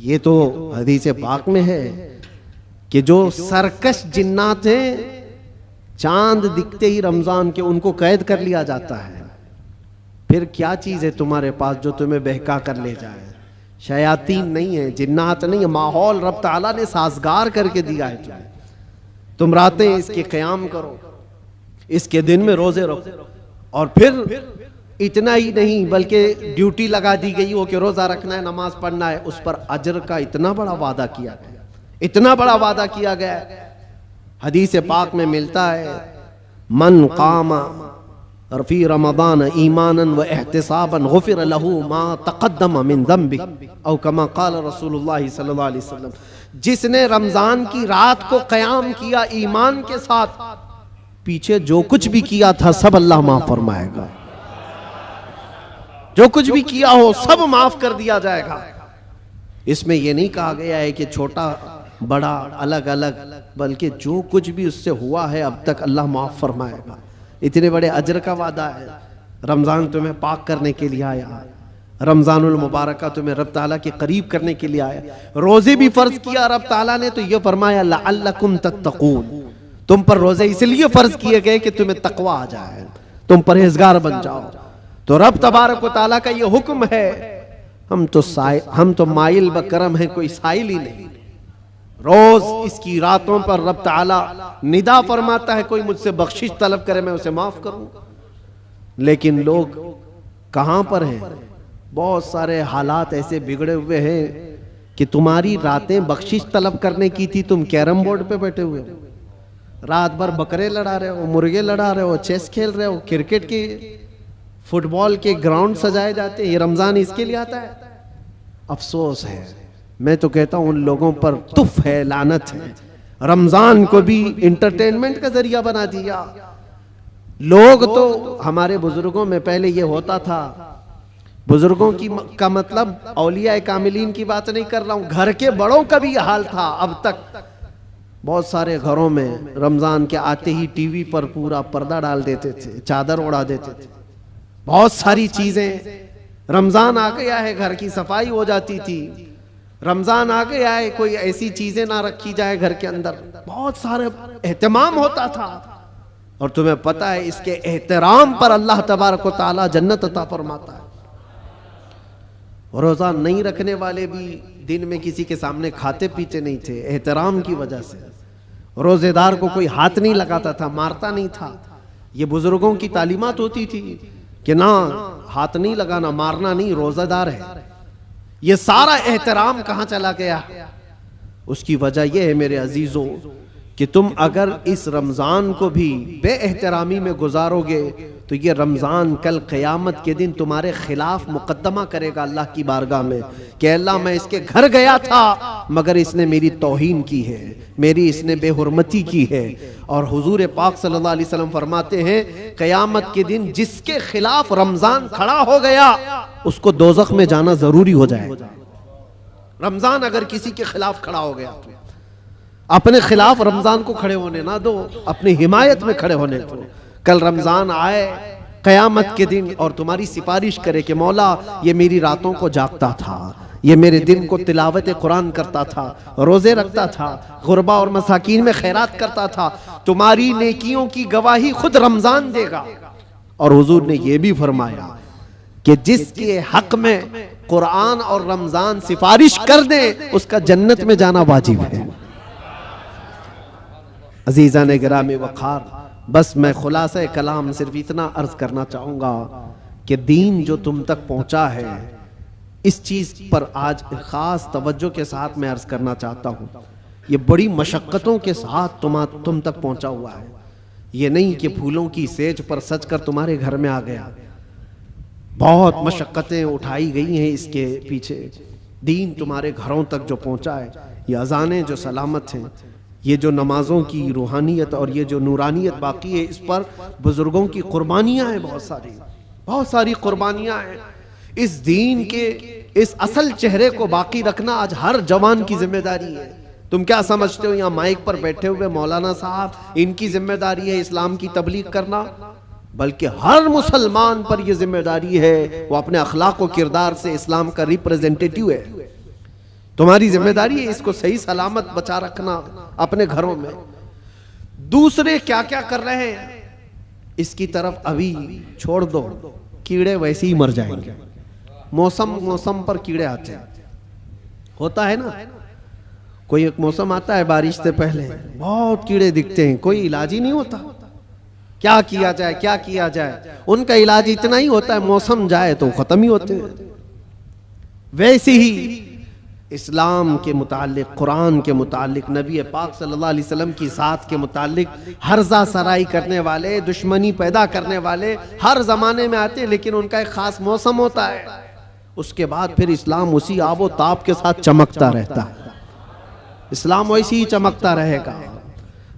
ये तो हदीस पाक में है कि जो सरकश जिन्नात हैं, चांद दिखते ही रमजान के उनको कैद कर लिया जाता है। फिर क्या चीज है तुम्हारे पास जो तुम्हें बहका कर ले जाए? शयातीन नहीं है, जिन्नात नहीं है, माहौल रब ताला ने साजगार करके दिया है तुम्हें। तुम रातें इसके क़याम करो, इसके दिन में रोजे रखो। और फिर इतना ही नहीं, बल्कि ड्यूटी लगा दी गई हो कि रोजा रखना है, नमाज पढ़ना है, उस पर अजर का इतना बड़ा वादा किया गया, इतना बड़ा वादा किया गया। हदीस पाक में मिलता है मन कामा फी रमज़ान ईमानन व एहतिसाबन गुफिर लहू मा तक़द्दम मिन ज़ंबि औ कमा क़ाल रसूलुल्लाह सल्लल्लाहु अलैहि वसल्लम। जिसने रमजान की रात को क़याम किया ईमान के साथ, पीछे जो कुछ भी किया था सब अल्लाह माफ फरमाएगा। जो कुछ भी किया हो सब माफ कर दिया जाएगा। इसमें यह नहीं कहा गया है कि छोटा बड़ा अलग अलग, बल्कि जो कुछ भी उससे हुआ है अब तक अल्लाह माफ फरमाएगा। इतने बड़े अजर का वादा है। रमजान तुम्हें पाक करने के लिए आया, रमजानुल मुबारक का तुम्हें रब ताला के करीब करने के लिए आया। रोजे भी फर्ज किया रब ताला ने तो ये फरमाया लअल्लकुम तत्तकून, तुम पर रोजे इसलिए फर्ज किए गए कि तुम्हें तकवा आ जाए, तुम परहेजगार बन जाओ। तो रब तबारक व तआला का ये हुक्म है। हम तो माइल ब करम है, कोई साइल ही नहीं। रोज इसकी रातों पर रब ताला निदा फरमाता है, कोई मुझसे बख्शिश तलब करे मैं उसे माफ करूं। लेकिन लोग कहां पर हैं? बहुत सारे हालात ऐसे बिगड़े हुए हैं कि तुम्हारी रातें बख्शिश तलब करने की थी, तुम कैरम बोर्ड पे बैठे हुए हो, रात भर बकरे लड़ा रहे हो, मुर्गे लड़ा रहे हो, चेस खेल रहे हो, क्रिकेट के फुटबॉल के ग्राउंड सजाए जाते हैं। ये रमजान इसके लिए आता है। अफसोस है, मैं तो कहता हूं उन लोगों पर तुफ है, लानत है। रमजान को भी इंटरटेनमेंट का जरिया बना दिया। लोग तो हमारे बुजुर्गों में पहले ये होता था, बुजुर्गों की का मतलब औलिया कामिलीन की बात नहीं कर रहा हूं, घर के बड़ों का भी हाल था। अब तक बहुत सारे घरों में रमजान के आते ही टीवी पर पूरा पर्दा डाल देते थे, चादर उड़ा देते थे। बहुत सारी चीजें, रमजान आ गया है घर की सफाई हो जाती थी, रमजान आ गया है कोई ऐसी चीजें ना रखी जाए घर के अंदर, बहुत सारे एहतमाम होता था। और तुम्हें पता है इसके एहतराम पर अल्लाह तबारक व तआला जन्नत अता फरमाता है। रोजा नहीं रखने वाले भी दिन में किसी के सामने खाते पीते नहीं थे, एहतराम की वजह से। रोजेदार को कोई हाथ नहीं लगाता था, मारता नहीं था। ये बुजुर्गों की तालीमात होती थी कि ना हाथ नहीं लगाना, मारना नहीं, रोजादार है। ये सारा एहतराम कहां चला गया? उसकी वजह यह है मेरे अजीजों कि तुम अगर इस रमजान को भी बेएहतरामी में गुजारोगे तो ये रमजान कल क़यामत के दिन तुम्हारे खिलाफ मुकद्दमा करेगा अल्लाह की बारगाह में कि अल्लाह मैं इसके घर गया था मगर इसने मेरी तौहीन की है, मेरी इसने बेहुरमती की है। और हुजूर पाक सल्लल्लाहु अलैहि वसल्लम फरमाते हैं क़यामत के दिन जिसके खिलाफ रमजान खड़ा हो गया उसको दोज़ख में जाना जरूरी हो जाएगा। रमजान अगर किसी के खिलाफ खड़ा हो गया तो अपने खिलाफ रमजान को खड़े होने ना दो, अपनी हिमायत में खड़े होने दो। कल रमजान आए क़यामत के दिन और तुम्हारी सिफारिश करे कि मौला ये मेरी रातों को जागता था, ये मेरे दिन को तिलावत कुरान करता था, रोजे रखता था, गुरबा और मसाकीन में खैरात करता था, तुम्हारी नेकियों की गवाही खुद रमजान देगा। और हुजूर ने यह भी फरमाया कि जिसके हक में कुरान और रमजान सिफारिश कर दे उसका जन्नत में जाना वाजिब है। अजीज़ान गिरामी वक़ार, बस मैं खुलासा कलाम सिर्फ इतना अर्ज करना चाहूँगा कि दीन जो तुम तक पहुँचा है इस चीज़ पर आज ख़ास तवज्जो के साथ मैं अर्ज करना चाहता हूँ। ये बड़ी मशक्क़तों के साथ तुम तक पहुँचा हुआ है। ये नहीं कि फूलों की सेज पर सज कर तुम्हारे घर में आ गया। बहुत मशक्क़तें उठाई गई हैं इसके पीछे। दीन तुम्हारे घरों तक जो पहुँचा है, ये अज़ानें जो सलामत हैं, ये जो नमाजों की रूहानियत और ये जो नूरानियत बाकी है, इस पर बुजुर्गों की कुर्बानियाँ हैं, बहुत सारी कुर्बानियाँ हैं। इस दीन के इस असल चेहरे को बाकी रखना आज हर जवान की जिम्मेदारी है। तुम क्या समझते हो यहाँ माइक पर बैठे हुए मौलाना साहब इनकी जिम्मेदारी है इस्लाम की तबलीग करना? बल्कि हर मुसलमान पर यह जिम्मेदारी है, वो अपने अखलाक व किरदार से इस्लाम का रिप्रेजेंटेटिव है। तुम्हारी जिम्मेदारी है इसको सही सलामत बचा रखना अपने घरों में। दूसरे क्या क्या कर रहे हैं इसकी तरफ अभी छोड़ दो, कीड़े वैसे ही मर जाएंगे। मौसम पर कीड़े आते हैं, होता है ना। कोई एक मौसम आता है बारिश से पहले, बहुत कीड़े दिखते हैं, कोई इलाज ही नहीं होता। क्या किया जाए, क्या किया जाए? उनका इलाज इतना ही होता है मौसम जाए तो खत्म ही होते हैं। वैसे ही इस्लाम के मुतालिक, कुरान के मुतालिक, नबी पाक सल्लल्लाहु अलैहि वसल्लम की ज़ात के मुतालिक हर्जा सराई करने वाले, दुश्मनी पैदा करने वाले हर ज़माने में आते हैं, लेकिन उनका एक ख़ास मौसम होता है। उसके बाद फिर इस्लाम उसी आबो ताप के साथ चमकता रहता है। इस्लाम वैसे ही चमकता रहेगा।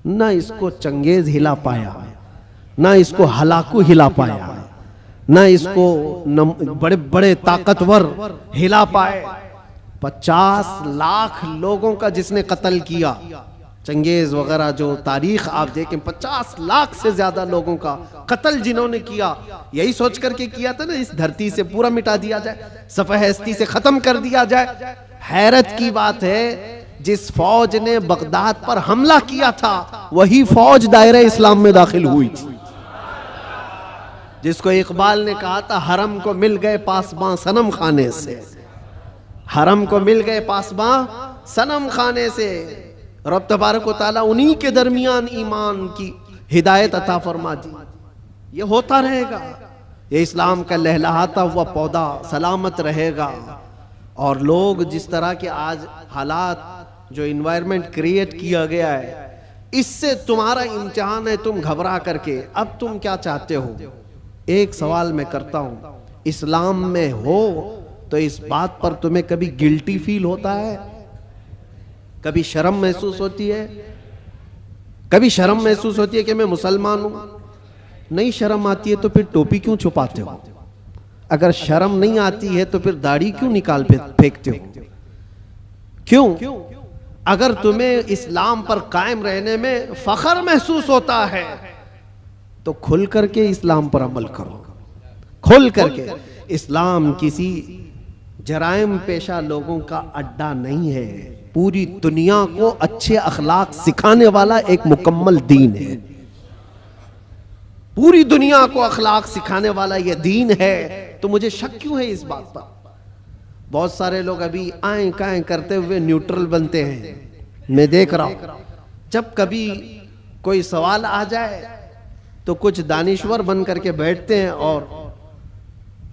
न इसको चंगेज हिला पाया, न इसको हलाकू हिला पाया, न इसको बड़े बड़े ताकतवर हिला पाए। 50 लाख लोगों का जिसने कत्ल किया, चंगेज वगैरह जो तारीख आप देखें, 50 लाख से ज्यादा लोगों का कत्ल जिन्होंने किया, यही सोच करके किया था ना इस धरती से पूरा मिटा दिया जाए, सफ़हस्ती से खत्म कर दिया जाए। हैरत की बात है, जिस फौज ने बगदाद पर हमला किया था वही फौज दायरे इस्लाम में दाखिल हुई थी, जिसको इकबाल ने कहा था हरम को मिल गए पासबां सनम खाने से, हरम को मिल गए पासबां सनम खाने से। रब तबारक व तआला उन्हीं के दरमियान ईमान की हिदायत अता फरमा दी। ये होता रहेगा, ये इस्लाम का लहलहाता हुआ पौधा सलामत रहेगा। और लोग जिस तरह के आज हालात, जो इन्वायरमेंट क्रिएट किया गया है, इससे तुम्हारा इम्तिहान है, तुम घबरा करके अब तुम क्या चाहते हो। एक सवाल मैं करता हूं, इस्लाम में हो तो इस बात पर तुम्हें कभी गिल्टी फील होता है, कभी शर्म महसूस होती है, कभी शर्म महसूस होती है कि मैं मुसलमान हूं? नहीं शर्म आती है तो फिर टोपी क्यों छुपाते हो? अगर शर्म नहीं आती है तो फिर दाढ़ी क्यों निकाल फेंकते हो? क्यों? अगर तुम्हें इस्लाम पर कायम रहने में फख्र महसूस होता है तो खुल करके इस्लाम पर अमल करो, खुल करके। इस्लाम किसी जराइम पेशा लोगों का अड्डा नहीं है, पूरी दुनिया को अच्छे अखलाक सिखाने वाला एक मुकम्मल दीन है, पूरी दुनिया को अखलाक सिखाने वाला यह दीन है। तो मुझे शक क्यों है इस बात पर? बहुत सारे लोग अभी आए काएं करते हुए न्यूट्रल बनते हैं। मैं देख रहा हूं, जब कभी कोई सवाल आ जाए तो कुछ दानिश्वर बन करके बैठते हैं और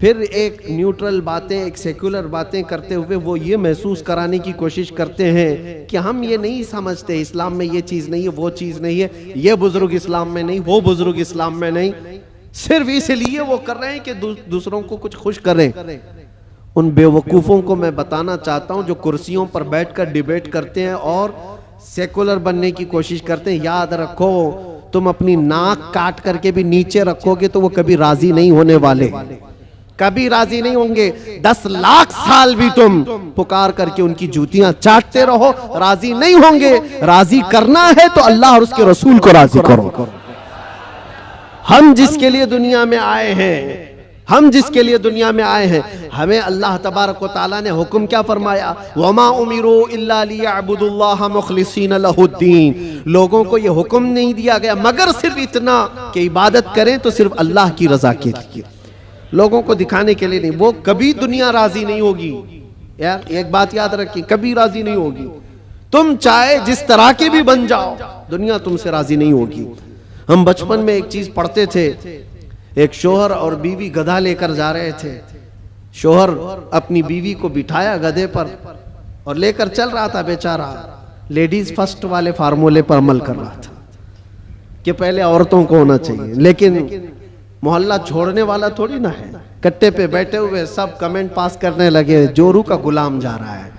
फिर एक न्यूट्रल बातें, एक सेक्युलर बातें करते हुए वो ये महसूस कराने की कोशिश करते हैं कि हम ये नहीं समझते, इस्लाम में ये चीज़ नहीं है, वो चीज़ नहीं है, ये बुजुर्ग इस्लाम में नहीं, वो बुजुर्ग इस्लाम में नहीं। सिर्फ इसलिए वो कर रहे हैं कि दूसरों को कुछ खुश करें। उन बेवकूफ़ों को मैं बताना चाहता हूं जो कुर्सियों पर बैठकर डिबेट करते हैं और सेकुलर बनने की कोशिश करते हैं। याद रखो, तुम अपनी नाक काट करके भी नीचे रखोगे तो वो कभी राजी नहीं होने वाले, कभी राजी नहीं होंगे। 10 लाख साल भी तुम पुकार करके उनकी जूतियां चाटते रहो, राजी नहीं होंगे। राजी करना है तो अल्लाह और उसके रसूल को राजी करो। हम जिसके लिए दुनिया में आए हैं, हम जिसके लिए दुनिया में आए हैं, हमें अल्लाह तबारक व तआला ने हुक्म क्या फरमाया? वमा उमिरू इल्ला लियअबुदुल्लाह मुखलिसीन लहुद्दीन। लोगों को यह हुक्म नहीं दिया गया मगर सिर्फ इतना कि इबादत करें तो सिर्फ अल्लाह की रजा के लिए, लोगों को दिखाने के लिए नहीं। वो कभी दुनिया राजी नहीं होगी यार, एक बात याद रखिए, कभी राजी नहीं होगी। तुम चाहे जिस तरह के भी बन जाओ, दुनिया तुमसे राजी नहीं होगी। हम बचपन में एक चीज पढ़ते थे, एक शोहर और बीवी गधा लेकर जा रहे थे। शोहर अपनी बीवी को बिठाया गधे पर और लेकर चल रहा था। बेचारा लेडीज फर्स्ट वाले फार्मूले पर अमल कर रहा था कि पहले औरतों को होना चाहिए, लेकिन मोहल्ला छोड़ने वाला थोड़ी ना है। कट्टे पे बैठे हुए सब कमेंट पास करने लगे, जोरू का गुलाम जा रहा है,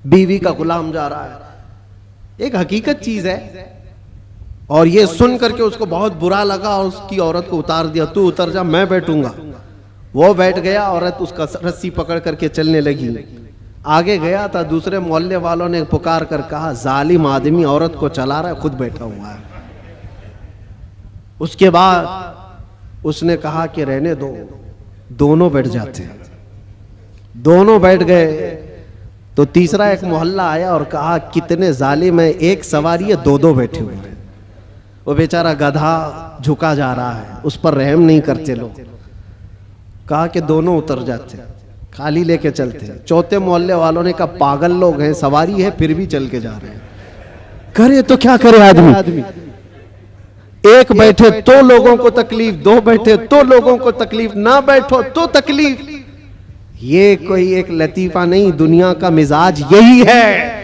बीवी का गुलाम जा रहा है। एक हकीकत चीज है। और ये सुन करके उसको बहुत बुरा लगा और उसकी औरत को उतार दिया, तू उतर जा, मैं बैठूंगा। वो बैठ गया, औरत उसका रस्सी पकड़ करके चलने लगी। आगे गया था, दूसरे मोहल्ले वालों ने पुकार कर कहा, जालिम आदमी औरत को चला रहा है, खुद बैठा हुआ है। उसके बाद उसने कहा कि रहने दो, दोनों बैठ जाते हैं। दोनों बैठ गए तो तीसरा एक मोहल्ला आया और कहा, कितने जालिम है, एक सवारी है, दो बैठे हुए हैं। वो बेचारा गधा झुका जा रहा है, उस पर रहम नहीं करते लोग। कहा कि दोनों उतर जाते, खाली लेके चलते। चौथे मोहल्ले वालों ने कहा, पागल लोग हैं, सवारी है फिर भी चल के जा रहे हैं, करे तो क्या करे आदमी। एक बैठे तो लोगों को तकलीफ, दो बैठे तो लोगों को तकलीफ, ना बैठो तो तकलीफ। ये कोई एक लतीफा नहीं, दुनिया का मिजाज यही है।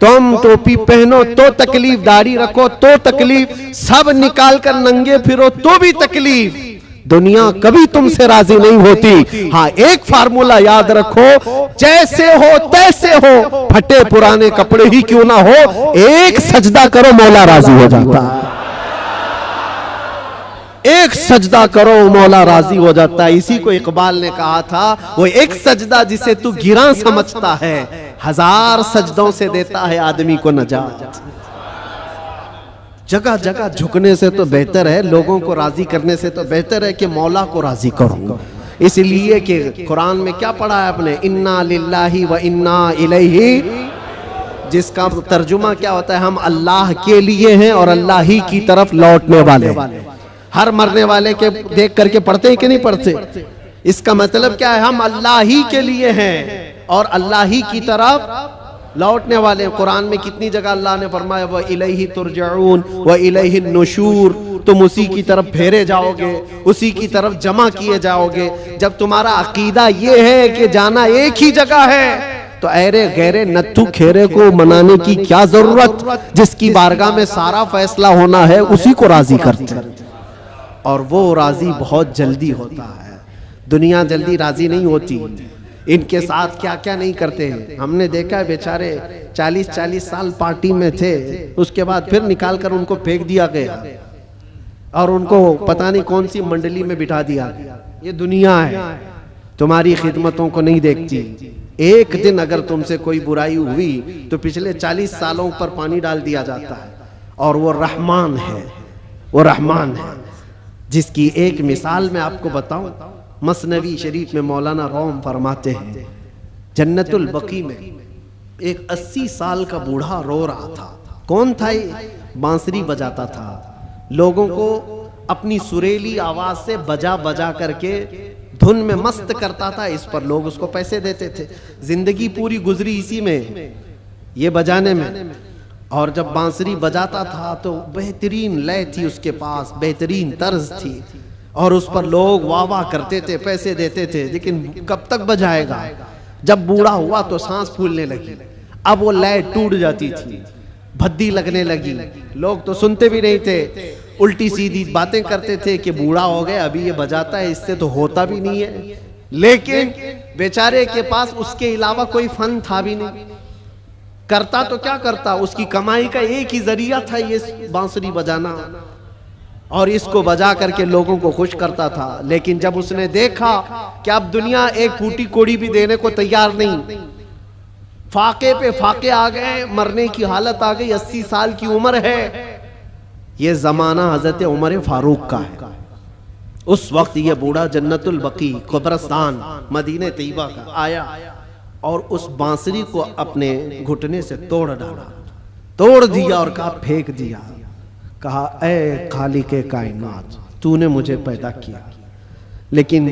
तुम टोपी पहनो तो तकलीफ, दाढ़ी रखो तो तकलीफ, सब निकाल कर नंगे फिरो तो भी तकलीफ। दुनिया कभी तुमसे राजी नहीं होती। हाँ, एक फार्मूला याद रखो, जैसे हो तैसे हो, फटे पुराने कपड़े ही क्यों ना हो, एक सजदा करो मौला राजी हो जाता है। एक सजदा करो मौला राजी हो जाता है। इसी को इकबाल ने कहा था, वो एक सजदा जिसे तू गिरा समझता है, 1000 सजदों से देता है आदमी को नजात। जगह जगह झुकने से तो बेहतर है, लोगों को राजी करने से तो बेहतर है कि मौला को राजी करूं। इसलिए कि कुरान में क्या पढ़ा है आपने, इन्ना लिल्लाहि व इन्ना इलैहि, जिसका तर्जुमा क्या होता है, हम अल्लाह के लिए हैं और अल्लाह ही की तरफ लौटने वाले। हर मरने वाले के देख करके पढ़ते हैं कि नहीं पढ़ते? इसका मतलब क्या है, हम अल्लाह ही के लिए हैं और अल्लाह ही की तरफ लौटने वाले। कुरान में कितनी जगह अल्लाह ने फरमाया व इलैहि तुरजऊन व इलैहि नुशूर, तुम उसी की तरफ फेरे जाओगे, उसी की तरफ जमा किए जाओगे। जब तुम्हारा अकीदा ये है कि जाना एक ही जगह है, तो ऐरे गहरे नत्थु खेरे को मनाने की क्या जरूरत? जिसकी बारगाह में सारा फैसला होना है उसी को राजी करते हैं, और वो राजी बहुत जल्दी होता है। दुनिया जल्दी राजी नहीं होती। इनके साथ क्या क्या नहीं करते हैं। हमने देखा है बेचारे 40-40 साल पार्टी में थे, उसके बाद फिर निकाल कर उनको फेंक दिया गया और उनको पता नहीं कौन सी मंडली में बिठा दिया गया। ये दुनिया है, तुम्हारी खिदमतों को नहीं देखती। एक दिन अगर तुमसे कोई बुराई हुई तो पिछले 40 सालों पर पानी डाल दिया जाता है। और वो रहमान है, वो रहमान है, जिसकी एक मिसाल मैं आपको बताऊं। मसनवी शरीफ में मौलाना रोम फरमाते हैं, जन्नतुल बकी में एक 80 साल का बूढ़ा रो रहा था। कौन था ये? बांसुरी बजाता था, लोगों को अपनी सुरीली आवाज से बजा बजा करके धुन में मस्त करता था। इस पर लोग उसको पैसे देते थे। जिंदगी पूरी गुजरी इसी में, ये बजाने में। और जब बांसुरी बजाता था तो बेहतरीन लय थी उसके पास, बेहतरीन तर्ज थी, और उस पर लोग वाह वाह करते थे, पैसे देते थे। लेकिन कब तक बजाएगा? जब बूढ़ा हुआ तो सांस फूलने लगी, अब वो लय टूट जाती थी, भद्दी लगने लगी। लोग तो सुनते भी नहीं थे, उल्टी सीधी बातें करते थे कि बूढ़ा हो गया, अभी ये बजाता है, इससे तो होता भी नहीं है। लेकिन बेचारे के पास उसके अलावा कोई फन था भी नहीं। करता तो क्या करता, उसकी कमाई का एक ही जरिया था ये बांसुरी बजाना, और इसको बजा करके लोगों को खुश करता था। लेकिन जब उसने देखा कि अब दुनिया एक फूटी कोड़ी भी देने को तैयार नहीं, फाके पे फाके आ गए, मरने की हालत आ गई, 80 साल की उम्र है। ये जमाना हजरत उमर फारूक का है। उस वक्त ये बूढ़ा जन्नतुल बकी कब्रिस्तान मदीने तैयबा का आया और उस बांसुरी को अपने घुटने से तोड़ डाला, तोड़ दिया और कहा फेंक दिया। कहा ऐ खालिके कायनात, तूने मुझे पैदा किया, लेकिन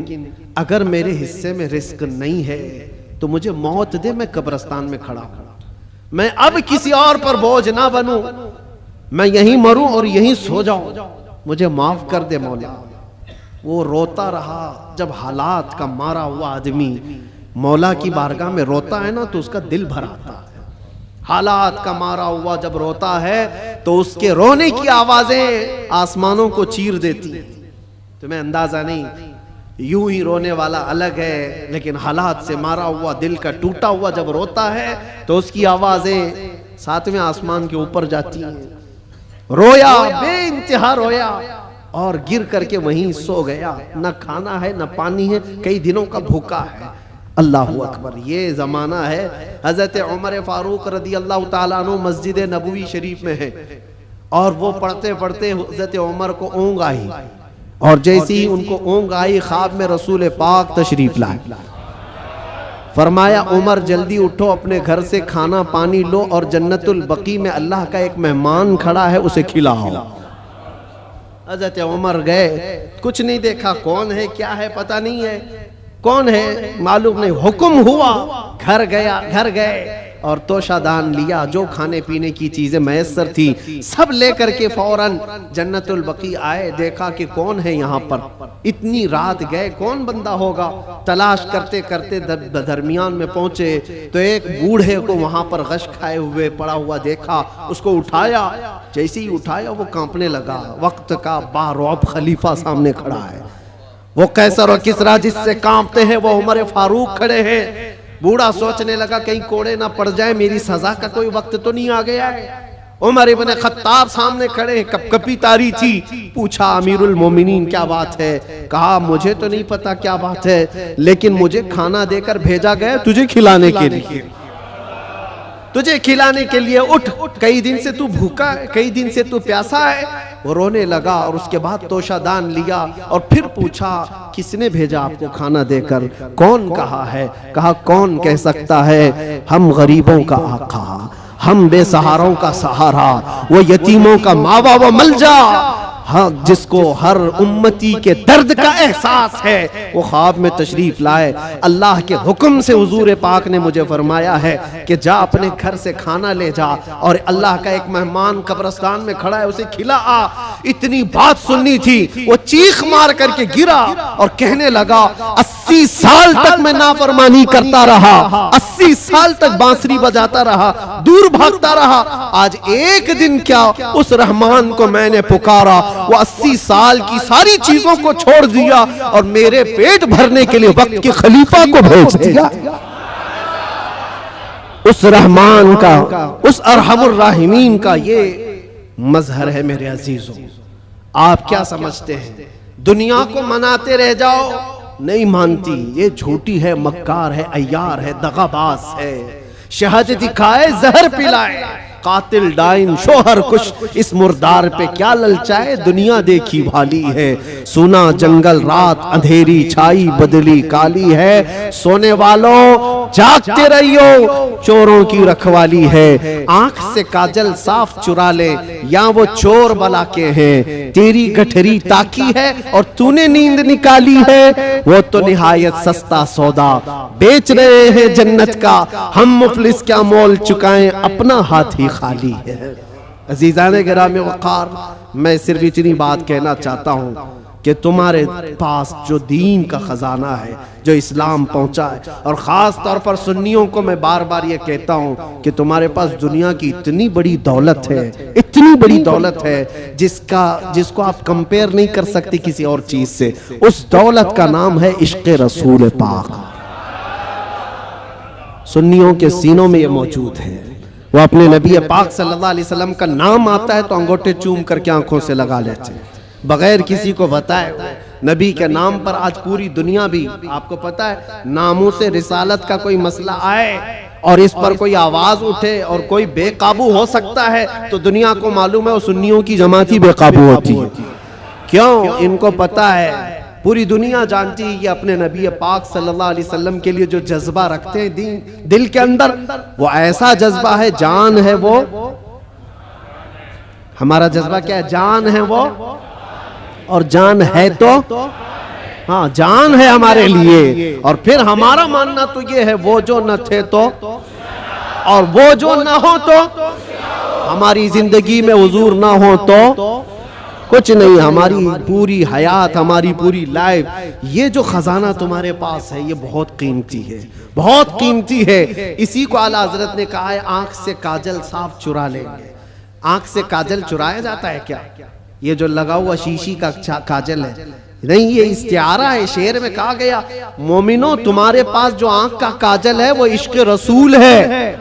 अगर मेरे हिस्से में रिस्क नहीं है तो मुझे मौत दे, मैं कब्रिस्तान में खड़ा हूं। मैं अब किसी और पर बोझ ना बनूं, मैं यहीं मरूं और यहीं सो जाऊं, मुझे माफ कर दे मौला। वो रोता रहा। जब हालात का मारा हुआ आदमी मौला की बारगाह में रोता है ना, तो उसका दिल भर आता है। हालात का मारा हुआ जब रोता है तो उसके रोने की आवाजें आसमानों को चीर देती। तुम्हें अंदाजा नहीं, यूं ही रोने वाला अलग है, लेकिन हालात से मारा हुआ, दिल का टूटा हुआ जब रोता है तो उसकी आवाजें 7वें आसमान के ऊपर जाती हैं। रोया, बेइंतहा रोया और गिर करके वहीं सो गया। न खाना है न पानी है, कई दिनों का भूखा है। अल्लाह अकबर। ये जमाना है हजरत उमर फारूक रदी अल्लाह ताला अन्हु मस्जिद नबवी शरीफ में है, और वो पढ़ते पढ़ते हजरत उमर को ऊँग आई, और जैसे ही उनको ऊँग आई ख्वाब में रसूल पाक तशरीफ लाए। फरमाया उमर जल्दी उठो, अपने घर से खाना पानी लो और जन्नतुल बकी में अल्लाह का एक मेहमान खड़ा है, उसे खिलाओ। हजरत उमर गए, कुछ नहीं देखा, कौन है क्या है पता नहीं है, कौन है मालूम नहीं। हुक्म हुआ, घर गया, घर गए और तोशादान लिया, जो खाने पीने की चीजें मैसर थी सब लेकर के फौरन जन्नतुल बकी आए। देखा कि कौन है यहाँ पर, इतनी रात गए, कौन बंदा होगा। तलाश करते करते दरमियान में पहुंचे तो एक बूढ़े को वहां पर गश खाए हुए पड़ा हुआ देखा, उसको उठाया। जैसे ही उठाया वो कांपने लगा। वक्त का बारौब खलीफा सामने खड़ा है, वो कैसर और किसरा जिससे कांपते हैं वो उमर फारूक खड़े हैं। बूढ़ा सोचने लगा कहीं कोड़े ना पड़ जाए, मेरी सजा का कोई वक्त तो नहीं आ गया है। उमर इब्ने खत्ताब सामने खड़े हैं, कपकपी तारी थी। पूछा अमीरुल मोमिनीन क्या बात है? कहा मुझे तो नहीं पता क्या बात है, लेकिन मुझे खाना देकर भेजा गया तुझे खिलाने के लिए। तुझे खिलाने के लिए उठ, कई दिन से तू भूखा है, कई दिन से तू प्यासा है। वो रोने लगा और उसके बाद तोशादान लिया और फिर पूछा किसने भेजा आपको खाना देकर, कौन कहा है? कहा कौन कह सकता है, हम गरीबों का आका, हम बेसहारों का सहारा, वो यतीमों का मावा व मलजा, हाँ जिसको हर उम्मती के दर्द का एहसास है, वो ख्वाब में तशरीफ लाए। अल्लाह के हुक्म से हुजूर पाक ने मुझे फरमाया है कि जा अपने घर से खाना ले जा, और अल्लाह का एक मेहमान कब्रिस्तान में खड़ा है, उसे खिला आ। इतनी बात सुननी थी, वो चीख मार करके गिरा और कहने लगा 80 साल तक मैं नाफरमानी करता रहा, 80 साल तक बांसुरी बजाता रहा, दूर भागता रहा, आज एक दिन क्या उस रहमान को मैंने पुकारा, वो 80 साल की सारी चीजों को छोड़ दिया और मेरे पेट भरने के लिए वक्त के खलीफा को भेज दिया। उस रहमान का, उस अरहमुर राहिमीन का ये मजहर है मेरे अजीजों। आप क्या समझते हैं दुनिया को मनाते रह जाओ? नहीं मानती, ये झूठी है, मक्कार है, अय्यार है, दगाबाज है। शहद दिखाए जहर पिलाए, कातिल डाइन शोहर कुश, इस मुर्दार पे क्या ललचाए, दुनिया देखी भाली है। सुना जंगल रात अंधेरी छाई बदली काली है, सोने वालों जागते रहियो, चोरों की रखवाली है। आंख से काजल साफ चुरा ले, या वो चोर बला के हैं, तेरी गठरी ताकी है और तूने नींद निकाली है। वो तो निहायत सस्ता सौदा बेच रहे हैं जन्नत का, हम मुफलिस क्या मोल चुकाएं, अपना हाथ ही खाली है। अजीज़ाने गिरामी वक़ार, मैं सिर्फ इतनी बात कहना चाहता हूँ कि तुम्हारे पास जो दीन का खजाना है, जो इस्लाम पहुंचा है, और ख़ास तौर पर सुन्नियों को मैं बार बार ये कहता हूँ कि तुम्हारे पास दुनिया की इतनी बड़ी दौलत है, इतनी बड़ी दौलत है जिसको आप कंपेयर नहीं कर सकते किसी और चीज़ से। उस दौलत का नाम है इश्क़ रसूल पाक। सुन्नियों के सीनों में ये मौजूद है। वो अपने नबी पाक सल्लल्लाहु अलैहि वसल्लम का नाम आता है तो अंगूठे चूम करके आंखों से लगा लेते हैं बगैर किसी को बताए। नबी के नाम पर आज पूरी दुनिया भी, आपको पता है, नामों से रिसालत का कोई मसला आए और इस पर कोई आवाज उठे और कोई बेकाबू हो सकता है तो दुनिया को मालूम है वो सुन्नियों की जमात ही बेकाबू होती है। क्यों? इनको पता है, पूरी दुनिया जानती है कि अपने नबी पाक सल्लल्लाहु अलैहि वसल्लम के लिए जो जज्बा रखते हैं दिल के अंदर, वो ऐसा जज्बा है, जान है वो। हमारा जज्बा क्या है? जान है वो, और जान है तो, हाँ जान है हमारे लिए। और फिर हमारा मानना तो ये है, वो जो न थे तो, और वो जो ना हो तो, हमारी जिंदगी में हुजूर ना हो तो कुछ नहीं। हमारी पूरी हयात, हमारी पूरी लाइफ, ये जो खजाना तुम्हारे पास है ये बहुत कीमती है, बहुत कीमती है। इसी को आला हजरत ने कहा है, आंख से काजल साफ चुरा लेंगे। आंख से काजल चुराया जाता है क्या? ये जो लगा हुआ शीशी का काजल है, नहीं, ये इस्तिआरा है। शेर में कहा गया, मोमिनो तुम्हारे पास जो आंख का काजल है वो इश्क रसूल है,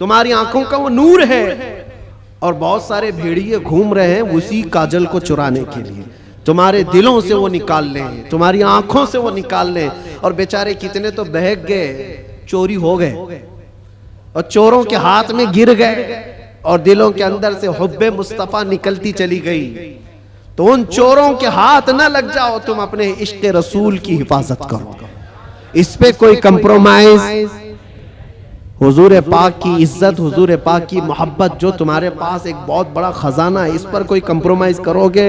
तुम्हारी आंखों का वो नूर है। और बहुत सारे भेड़िए घूम रहे हैं उसी काजल को चुराने के लिए। तुम्हारे दिलों से वो निकाल लें, तुम्हारी आंखों से वो निकाल लें। और बेचारे कितने तो बहक गए, चोरी हो गए और चोरों के हाथ में गिर गए और दिलों के अंदर से हुब्बे मुस्तफा निकलती चली गई। तो उन चोरों के हाथ न लग जाओ, तुम अपने इश्क रसूल की हिफाजत करो। इस पे कोई कंप्रोमाइज, हुजूर पाक की इज्जत, हुजूर पाक की मोहब्बत जो तुम्हारे पास एक बहुत बड़ा खजाना है, इस पर कोई कंप्रोमाइज करोगे?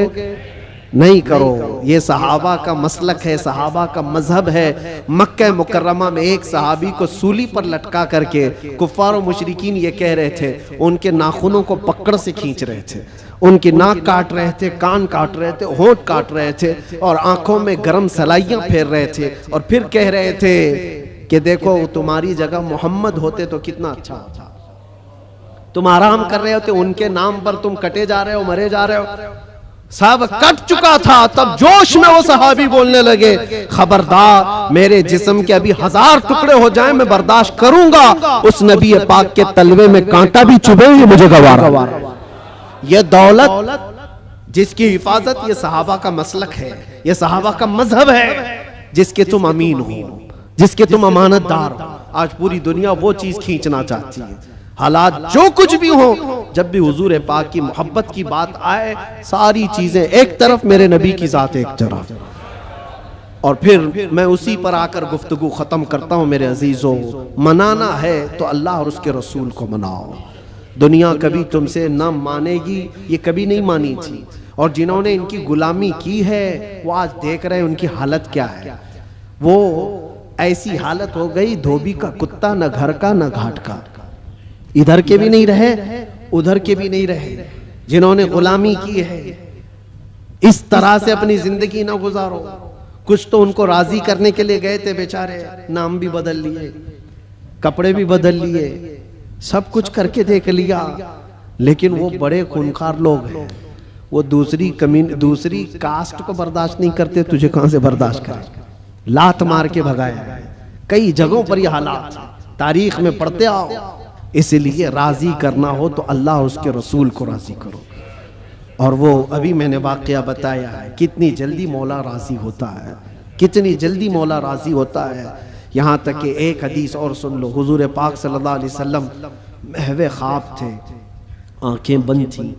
नहीं करो। ये सहाबा का मसलक है, सहाबा का मजहब है। मक्का मुकर्रमा में एक सहाबी को सूली पर लटका करके कुफ्फार और मुशरिकीन ये कह रहे थे, उनके नाखूनों को पकड़ से खींच रहे थे, उनकी नाक काट रहे थे, कान काट रहे थे, होंठ काट रहे थे और आंखों में गरम सलाइयां फेर रहे थे। और फिर कह रहे थे कि देखो तुम्हारी जगह मोहम्मद होते तो कितना अच्छा होता। तुम आराम कर रहे होते, उनके नाम पर तुम कटे जा रहे हो, मरे जा रहे हो। सब कट चुका था, तब जोश में वो सहाबी बोलने लगे, खबरदार, मेरे जिस्म के अभी 1000 टुकड़े हो जाएं मैं बर्दाश्त करूंगा, उस नबी पाक के तलवे में कांटा भी चुभे ये मुझे गवारा। ये दौलत जिसकी हिफाजत ये सहाबा का मसलक है, ये सहाबा का मजहब है, जिसके तुम अमीन हो, जिसके तुम अमानतदार हो। आज पूरी दुनिया वो चीज खींचना चाहती है। हालात जो कुछ भी हो, जब भी हुजूर पाक की मोहब्बत की बात आए, सारी चीजें एक तरफ, मेरे नबी की जात एक तरफ। और फिर मैं उसी पर आकर गुफ्तगू खत्म करता हूं। मेरे अजीजों, मनाना है तो अल्लाह और उसके रसूल को मनाओ। दुनिया कभी तुमसे न मानेगी, ये कभी नहीं मानी थी। और जिन्होंने इनकी गुलामी की है वो आज देख रहे हैं उनकी हालत क्या है। वो ऐसी हालत हो गई, धोबी का कुत्ता, न घर का न घाट का, इधर के भी नहीं रहे उधर के भी नहीं रहे। जिन्होंने गुलामी की है, इस तरह से अपनी जिंदगी ना गुजारो। कुछ तो उनको राजी करने के लिए गए थे बेचारे, नाम भी बदल लिए, कपड़े भी बदल लिए, सब कुछ करके देख लिया, लेकिन वो बड़े खूंखार लोग हैं। वो दूसरी कास्ट को बर्दाश्त नहीं करते, तुझे कहां से बर्दाश्त करें। लात मार के भगाया। कई जगहों पर ये हालात तारीख में पढ़ते आओ। इसलिए राजी करना हो तो अल्लाह और उसके रसूल को राजी करो। और वो अभी मैंने वाकया बताया है, कितनी जल्दी मौला राजी होता है, कितनी जल्दी मौला राजी होता है। यहाँ तक कि एक हदीस और सुन लो, हुजूर पाक सल्लल्लाहु अलैहि वसल्लम महवे ख्वाब थे, आंखें बंद थी,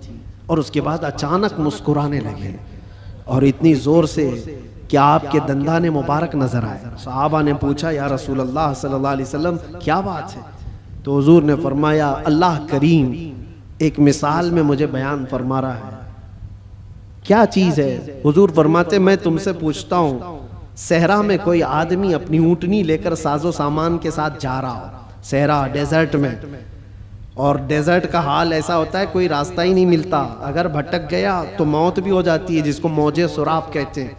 और उसके बाद अचानक मुस्कुराने लगे, और इतनी जोर से कि आपके दंदाने मुबारक नजर आए। सहाबा ने पूछा, या रसूल अल्लाह सल्लल्लाहु अलैहि वसल्लम क्या बात है? तो हुजूर ने फरमाया, अल्लाह करीम एक मिसाल में मुझे बयान फरमा रहा है। क्या चीज है? हुजूर फरमाते, मैं तुमसे पूछता हूँ, सहरा में कोई आदमी अपनी ऊँटनी लेकर साजो सामान के साथ जा रहा हो, सहरा डेजर्ट में, और डेजर्ट का हाल ऐसा होता है कोई रास्ता ही नहीं मिलता, अगर भटक गया तो मौत भी हो जाती है, जिसको मौजे सुराब कहते हैं।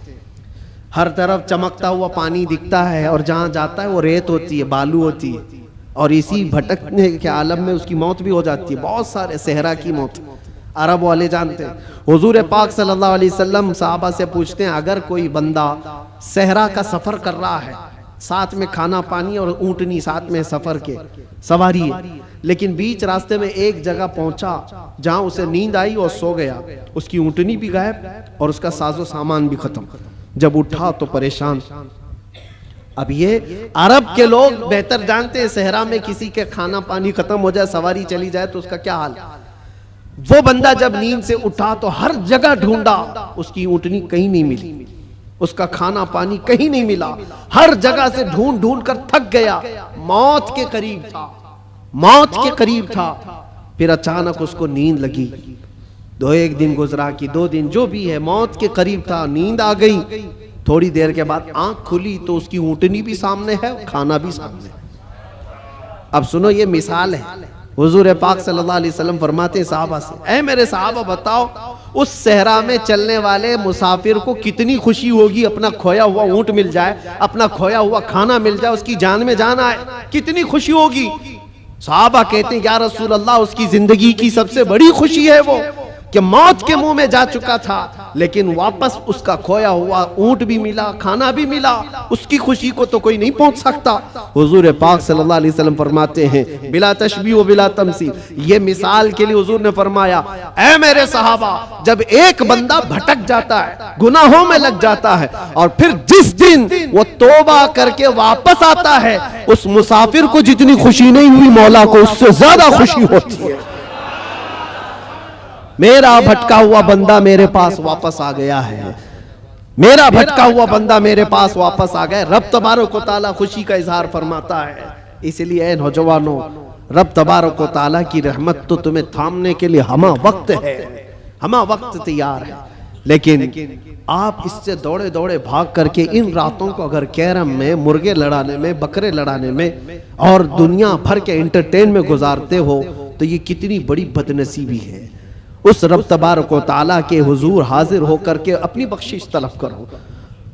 हर तरफ चमकता हुआ पानी दिखता है, और जहाँ जाता है वो रेत होती है, बालू होती है, और इसी भटकने के आलम में उसकी मौत भी हो जाती है। बहुत सारे सहरा की मौत अरब वाले जानते हैं। हुजूर पाक सल्लल्लाहु अलैहि वसल्लम साहबा से पूछते हैं, अगर कोई बंदा सहरा का सफर कर रहा है, साथ में खाना पानी और ऊँटनी साथ में सफर के सवारी है, लेकिन बीच रास्ते में एक जगह पहुंचा जहां उसे नींद आई और सो गया, उसकी ऊँटनी भी गायब और उसका साजो सामान भी खत्म। जब उठा तो परेशान। अब ये अरब के लोग बेहतर जानते हैं, सहरा में किसी के खाना पानी खत्म हो जाए, सवारी चली जाए तो उसका क्या हाल। वो बंदा जब नींद से उठा तो हर जगह ढूंढा, उसकी ऊँटनी कहीं नहीं मिली, उसका खाना पानी कहीं नहीं मिला, हर जगह से ढूंढ ढूंढ कर थक गया, मौत के करीब था, मौत के करीब था। फिर अचानक उसको नींद लगी। एक दिन गुजरा कि 2 दिन, जो भी है, मौत के करीब था, नींद आ गई। थोड़ी देर के बाद आंख खुली तो उसकी ऊँटनी भी सामने है, खाना भी सामने है। अब सुनो, ये मिसाल है। हुजूर पाक सल्लल्लाहु अलैहि वसल्लम फरमाते हैं साहबा से, ऐ मेरे साहबा बताओ, उस सहरा में चलने वाले मुसाफिर को कितनी खुशी होगी अपना खोया हुआ ऊँट मिल जाए, अपना खोया हुआ खाना मिल जाए, उसकी जान में जान आए, कितनी खुशी होगी। साहबा कहते हैं, या रसूल अल्लाह, उसकी जिंदगी की सबसे बड़ी खुशी है वो कि मौत के मुंह में जा चुका था, लेकिन वापस उसका खोया हुआ ऊंट भी मिला, खाना भी मिला। उसकी खुशी को तो कोई नहीं पहुंच सकता। हुजूर पाक सल्लल्लाहु अलैहि वसल्लम फरमाते हैं, बिला तशबीह व बिला तमसील, ये मिसाल के लिए हुजूर ने फरमाया, ऐ मेरे सहाबा, जब एक बंदा भटक जाता है, गुनाहों में लग जाता है, और फिर जिस दिन वो तौबा करके वापस आता है, उस मुसाफिर को जितनी खुशी नहीं हुई, मौला को उससे ज्यादा खुशी होती है। मेरा भटका हुआ बंदा मेरे पास वापस आ गया है, मेरा भटका हुआ बंदा मेरे पास वापस आ गया। रब तबारक व तआला खुशी का इजहार फरमाता है। इसलिए ऐ नौजवानों, रब तबारक व तआला की रहमत तो तुम्हें थामने के लिए हमा वक्त है, हमा वक्त तैयार है, लेकिन आप इससे दौड़े दौड़े भाग करके इन रातों को अगर कैरम में, मुर्गे लड़ाने में, बकरे लड़ाने में और दुनिया भर के एंटरटेन में गुजारते हो, तो ये कितनी बड़ी बदनसीबी है। उस रब तबारक व तआला के हुजूर हाजिर होकर के अपनी बख्शिश तलब करो।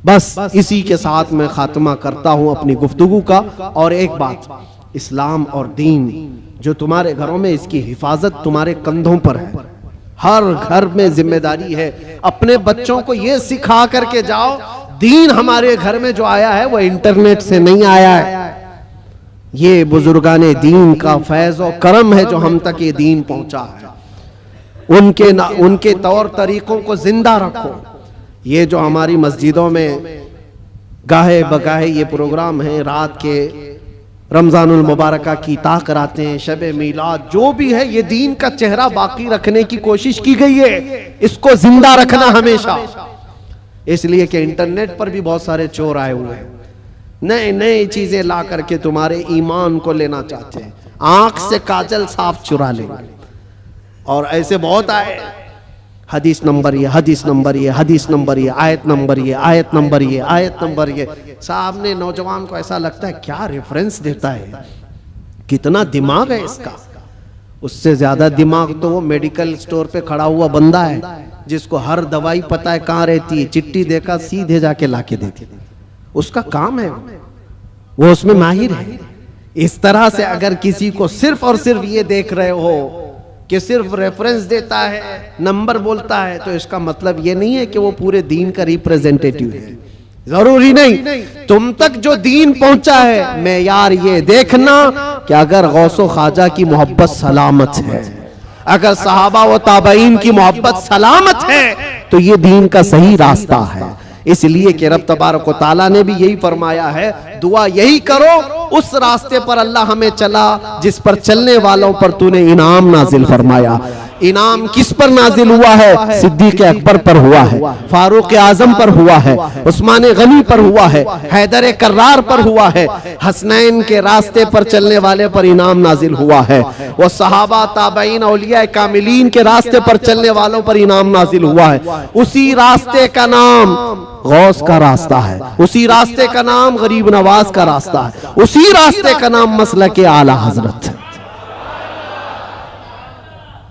बस इसी के साथ मैं खात्मा करता हूं अपनी गुफ्तगू का। और एक बात, इस्लाम और दीन जो तुम्हारे घरों में, इसकी हिफाजत तुम्हारे कंधों पर है। हर घर में जिम्मेदारी है, अपने बच्चों को यह सिखा करके जाओ, दीन हमारे घर में जो आया है वो इंटरनेट से नहीं आया है, ये बुजुर्गाने दीन का फैज और करम है जो हम तक ये दीन पहुंचा है। उनके तौर तरीकों को जिंदा रखो। ये जो हमारी मस्जिदों में गाहे बगाहे ये प्रोग्राम है, रात के रमजानुल मुबारक की ताक़रातें, शब मीलाद, जो भी है, ये दीन का चेहरा बाकी रखने की कोशिश की गई है, इसको जिंदा रखना हमेशा। इसलिए कि इंटरनेट पर भी बहुत सारे चोर आए हुए हैं, नए नए चीजें ला करके तुम्हारे ईमान को लेना चाहते हैं। आंख से काजल साफ चुरा लेंगे, और ऐसे बहुत आए, हदीस नंबर ये, हदीस नंबर ये, हदीस नंबर ये, आयत नंबर ये, आयत नंबर ये, आयत नंबर ये। सामने नौजवान को ऐसा लगता है क्या रेफरेंस देता है, कितना दिमाग है इसका। उससे ज्यादा दिमाग तो वो मेडिकल स्टोर पे खड़ा हुआ बंदा है, जिसको हर दवाई पता है कहाँ रहती है, चिट्ठी देखा सीधे जाके लाके देती, उसका काम है, वो उसमें माहिर है। इस तरह से अगर किसी को सिर्फ और सिर्फ ये देख रहे हो कि सिर्फ रेफरेंस देता है, नंबर बोलता है, तो इसका मतलब ये नहीं है कि वो पूरे दीन का रिप्रेजेंटेटिव है। जरूरी नहीं, तुम तक जो दीन पहुंचा है, मैं यार ये देखना कि अगर गौसो ख्वाजा की मोहब्बत सलामत है, अगर सहाबा व ताबईन की मोहब्बत सलामत है, तो ये दीन का सही रास्ता है। इसलिए कि रब तबारक व तआला ने भी यही फरमाया है, दुआ यही करो उस रास्ते पर अल्लाह हमें चला जिस पर चलने वालों पर तूने इनाम नाजिल फरमाया। इनाम किस पर नाजिल हुआ है? सिद्दीक अकबर पर हुआ है, फारूक आजम पर हुआ है, उस्मान गनी पर हुआ है, हैदर कर्रार पर हुआ है, हसनैन के रास्ते पर चलने वाले पर इनाम नाजिल हुआ है, वो सहाबा ताबईन औलिया कामिलीन के रास्ते पर चलने वालों पर इनाम नाजिल हुआ है। उसी रास्ते का नाम गौस का रास्ता है, उसी रास्ते का नाम गरीब नवाज का रास्ता है, उसी रास्ते का नाम मसलक आला हजरत है।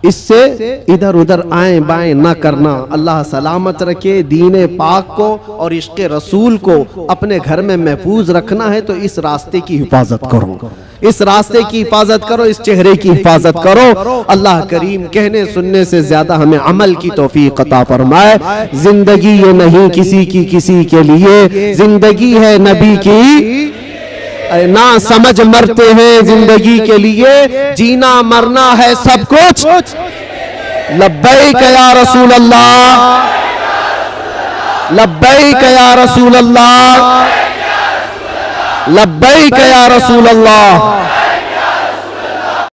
इससे इधर उधर आए बाएं ना करना। अल्लाह सलामत रखे दीन पाक को और इश्क़ रसूल को अपने घर में महफूज रखना है, तो इस रास्ते की हिफाजत करो, इस रास्ते की हिफाजत करो, इस चेहरे की हिफाजत करो। अल्लाह करीम कहने सुनने से ज्यादा हमें अमल की तौफीक अता फरमाए। जिंदगी ये नहीं किसी की किसी के लिए, जिंदगी है नबी की, ना समझ मरते हैं जिंदगी के लिए, जीना मरना है सब कुछ। लब्बैक या रसूल अल्लाह, लब्बैक या रसूल अल्लाह, लब्बैक या रसूल अल्लाह।